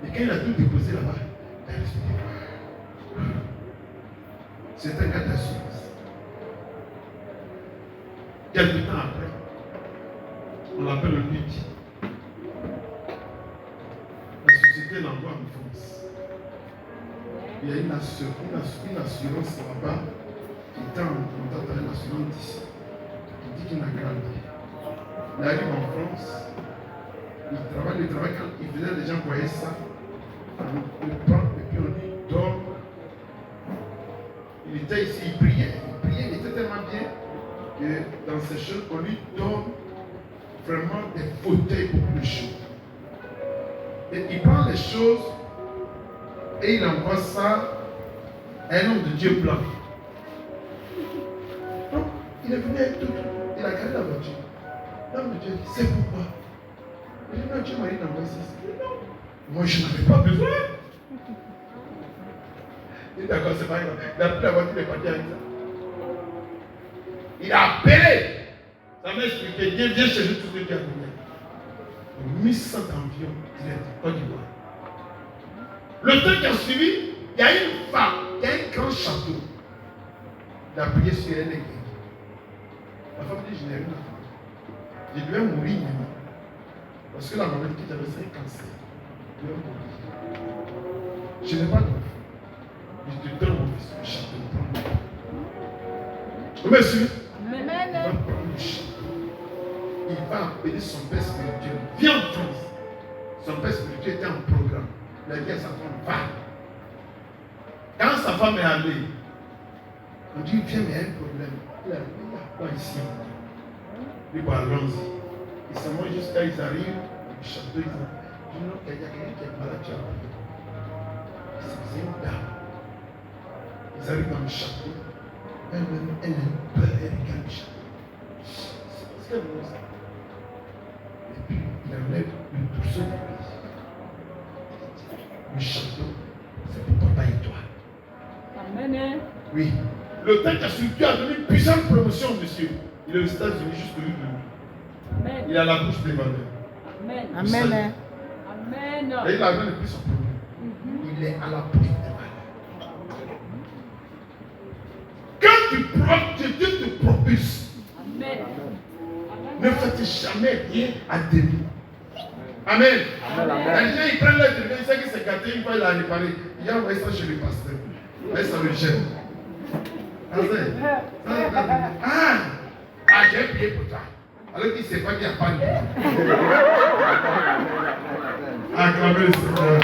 Et quand il a tout déposé là-bas, il a respiré. C'est un cas d'assurance. Quelque temps après, on l'appelle le Luigi. La société l'envoie en France. Il y a une assurance là-bas qui est en contact avec l'assurance d'ici. Il dit qu'il n'a grandi. Il arrive en France. Il travaille quand il faisait, les gens voyaient ça. On le prend et puis on dit dors. Il était ici, il priait, il était tellement bien que dans ces choses, on lui donne vraiment des fauteuils beaucoup plus chauds. Et il prend les choses et il envoie ça à un homme de Dieu blanc. Donc, il est venu avec tout, il a gardé la voiture. L'homme de Dieu dit, c'est pourquoi? Il dit, non, Dieu m'a dit d'envoyer ça. Il dit, non, moi je n'avais pas besoin. Il dit, d'accord, c'est pas grave. Il a pris la voiture, il est parti avec ça. Il a appelé. Ça m'a expliqué, viens chez nous, tout ce que tu as donné. 1100 environ, direct, Côte d'Ivoire. Le temps qui a suivi, il y a une femme, il y a un grand château. Il a prié sur elle et la femme dit, je n'ai rien à faire. Je devais mourir maintenant. Parce que la maman qui avait un cancer. Je devais mourir. Je n'ai pas d'enfant. Je te donne mon fils, le château. Vous me suivez? Il va prendre le château. Il va appeler son père spirituel. Viens en France. Son père spirituel était en programme. Il a dit à sa femme, va. Quand sa femme est allée, on dit, viens, mais il y a un problème. Il a dit, il y a quoi ici? Il dit, bon, allons-y. Ils s'en vont jusqu'à, ils arrivent au château, ils disent, non, il y a quelqu'un qui est malade, tu as appelé. C'est une dame. Ils arrivent dans le château. Elle a peur, elle regarde le château. C'est ce qu'elle veut ça. Et puis, il enlève le trousseau d'église. Le château, c'est pour papa et toi. Amen. Oui. Le temps qu'a suivi, Dieu a donné une puissante promotion, monsieur. Il est aux États-Unis jusqu'au jour de lui. Amen. Il a la bouche des vendeurs. Amen. Amen. Amen. Et il a même pris son problème. Il est à la bouche des vendeurs. Quand tu propres, Dieu te propulse. Amen. Ne faites jamais rien à demi. Amen. Amen. Les gens ils prennent leur téléphone, ils savent que c'est gâté, une fois il a réparé. Il a envoyé ça chez le pasteur. Et ça le gêne. Ah, Ah, j'ai prié pour toi. Alors qu'il ne sait pas qu'il n'y a pas de Dieu. Acclamez le Seigneur.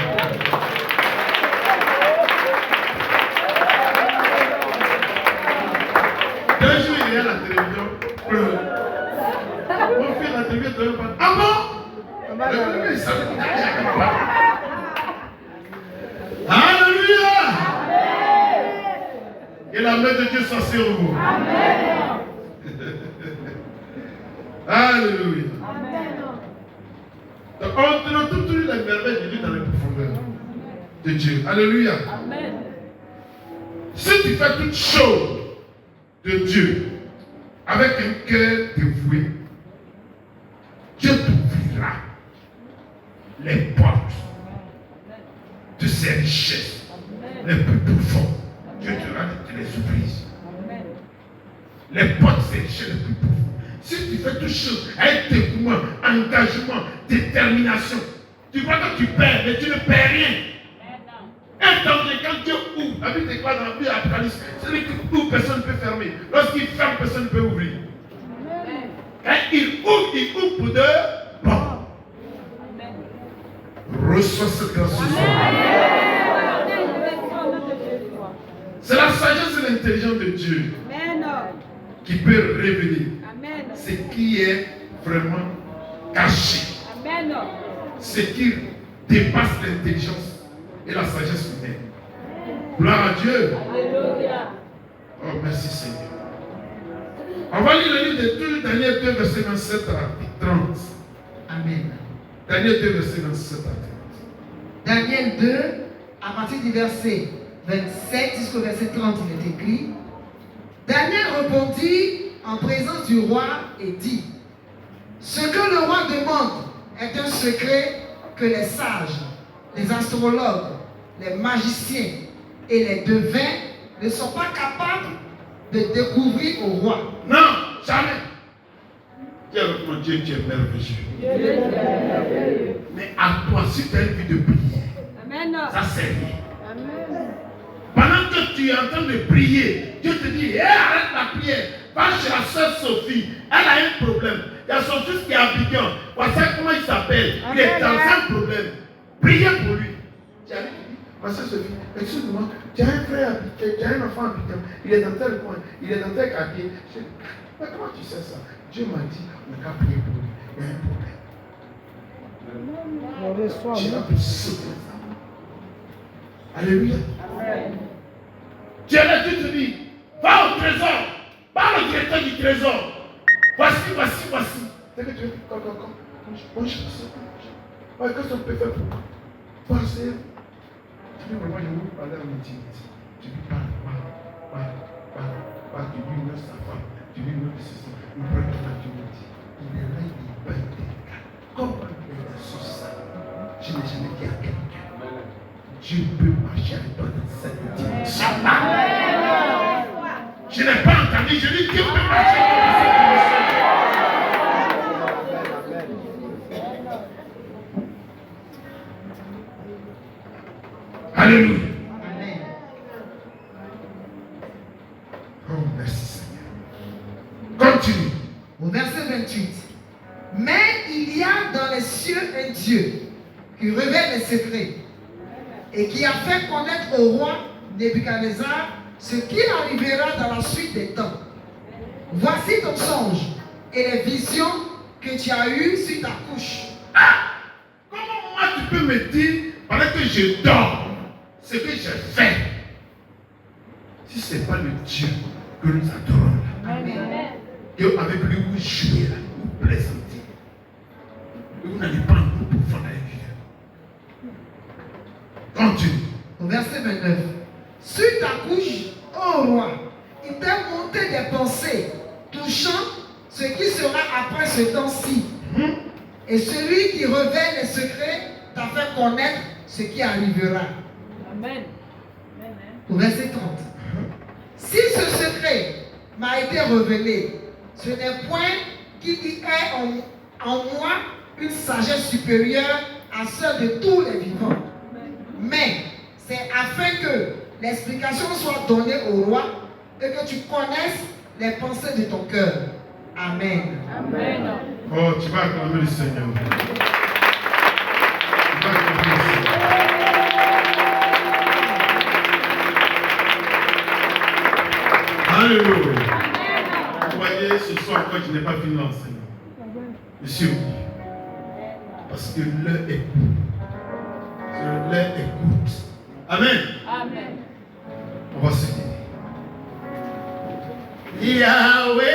Un jour, il est à la télévision. Mon fils à la télévision, il pas. Ah bon? Il savait qu'il n'avait pas. Alléluia! Et la main de Dieu soit sur vous. Alléluia. Donc, on trouve toujours les merveilles de Dieu dans les profondeurs de Dieu. Alléluia. Amen. Si tu fais toutes choses de Dieu avec un cœur dévoué, Dieu t'ouvrira les portes de ses richesses les plus profondes. Dieu te les ouvrir. Les portes de ses richesses les plus profondes. Si tu fais toutes choses avec dévouement, engagement, détermination, tu crois que tu perds, mais tu ne perds rien. Un danger, quand Dieu ouvre, la Bible déclare dans la Bible Apocalypse, c'est lui qui ouvre, personne ne peut fermer. Lorsqu'il ferme, personne ne peut ouvrir. Quand il ouvre pour deux, bon. Reçois cette grâce ce soir. C'est la sagesse et l'intelligence de Dieu qui peut révéler ce qui est vraiment caché. Ce qui dépasse l'intelligence et la sagesse humaine. Gloire à Dieu. Oh, merci Seigneur. On va lire le livre de Daniel 2, verset 27 à 30. Amen. Daniel 2, verset 27 à 30. Daniel 2, à partir du verset 27 jusqu'au verset 30, il est écrit. Daniel répondit en présence du roi et dit: ce que le roi demande est un secret que les sages, les astrologues, les magiciens et les devins ne sont pas capables de découvrir au roi. Non, jamais. Dis avec mon Dieu, tu es merveilleux. Mais à toi, si tu as une vie de prière, ça c'est rien. Pendant que tu es en train de prier, Dieu te dit: hey, arrête la prière. Va chez la soeur Sophie. Elle a un problème. Il y a son fils qui est Abidjan. Voici comment il s'appelle. Il est dans un problème. Priez pour lui. J'arrive, je dis: voici Sophie, excuse-moi, tu as un frère Abidjan, tu as un enfant Abidjan. Il est dans tel coin, il est dans tel quartier. Je dis: mais comment tu sais ça? Dieu m'a dit: on n'a qu'à prier pour lui. Il y a un problème. Je n'ai plus sauter ça. Alléluia. Dieu là, Dieu te dit: va au trésor. Parle au directeur du trésor. Voici. C'est que tu veux, quand je sais. Qu'est-ce qu'on peut faire pour toi? Pensez. Tu dis: vraiment, je veux parler en intimité. Tu dis: parle. Tu dis: non, sa femme. Tu dis: non, c'est ça. Il prend ton intimité. Il est là, il paye tes cas. Comment il est sur ça? Je n'ai jamais dit à quelqu'un: Dieu peut marcher avec toi dans cette dimension. Je n'ai pas entendu, je dis: Dieu peut marcher avec toi dans cette dimension. Alléluia. Amen. Oh, merci Seigneur. Continue. Au verset 28. Mais il y a dans les cieux un Dieu qui révèle les secrets et qui a fait connaître au roi Nebuchadnezzar ce qui arrivera dans la suite des temps. Voici ton songe et les visions que tu as eues sur ta couche. Comment moi tu peux me dire pendant que je dors ce que j'ai fait? Si ce n'est pas le Dieu que nous adorons là, que avec lui vous jouez là, vous plaisantez, vous n'allez pas en groupe pour faire la vie. Continue. Au verset 29. Sur ta couche, ô roi, il t'a monté des pensées touchant ce qui sera après ce temps-ci. Et celui qui révèle les secrets t'a fait connaître ce qui arrivera. Amen. Au verset 30. Si ce secret m'a été révélé, ce n'est point qu'il y ait en moi une sagesse supérieure à celle de tous les vivants. Mais c'est afin que l'explication soit donnée au roi et que tu connaisses les pensées de ton cœur. Amen. Amen. Oh, tu vas acclamer le Seigneur. Tu vas acclamer le Seigneur. Alléluia. Vous voyez, ce soir, quand je n'ai pas fini l'enseignement, je suis oublié. Parce que l'heure est courte. L'heure est courte. Amen. Amen. On va se dire. Yahweh.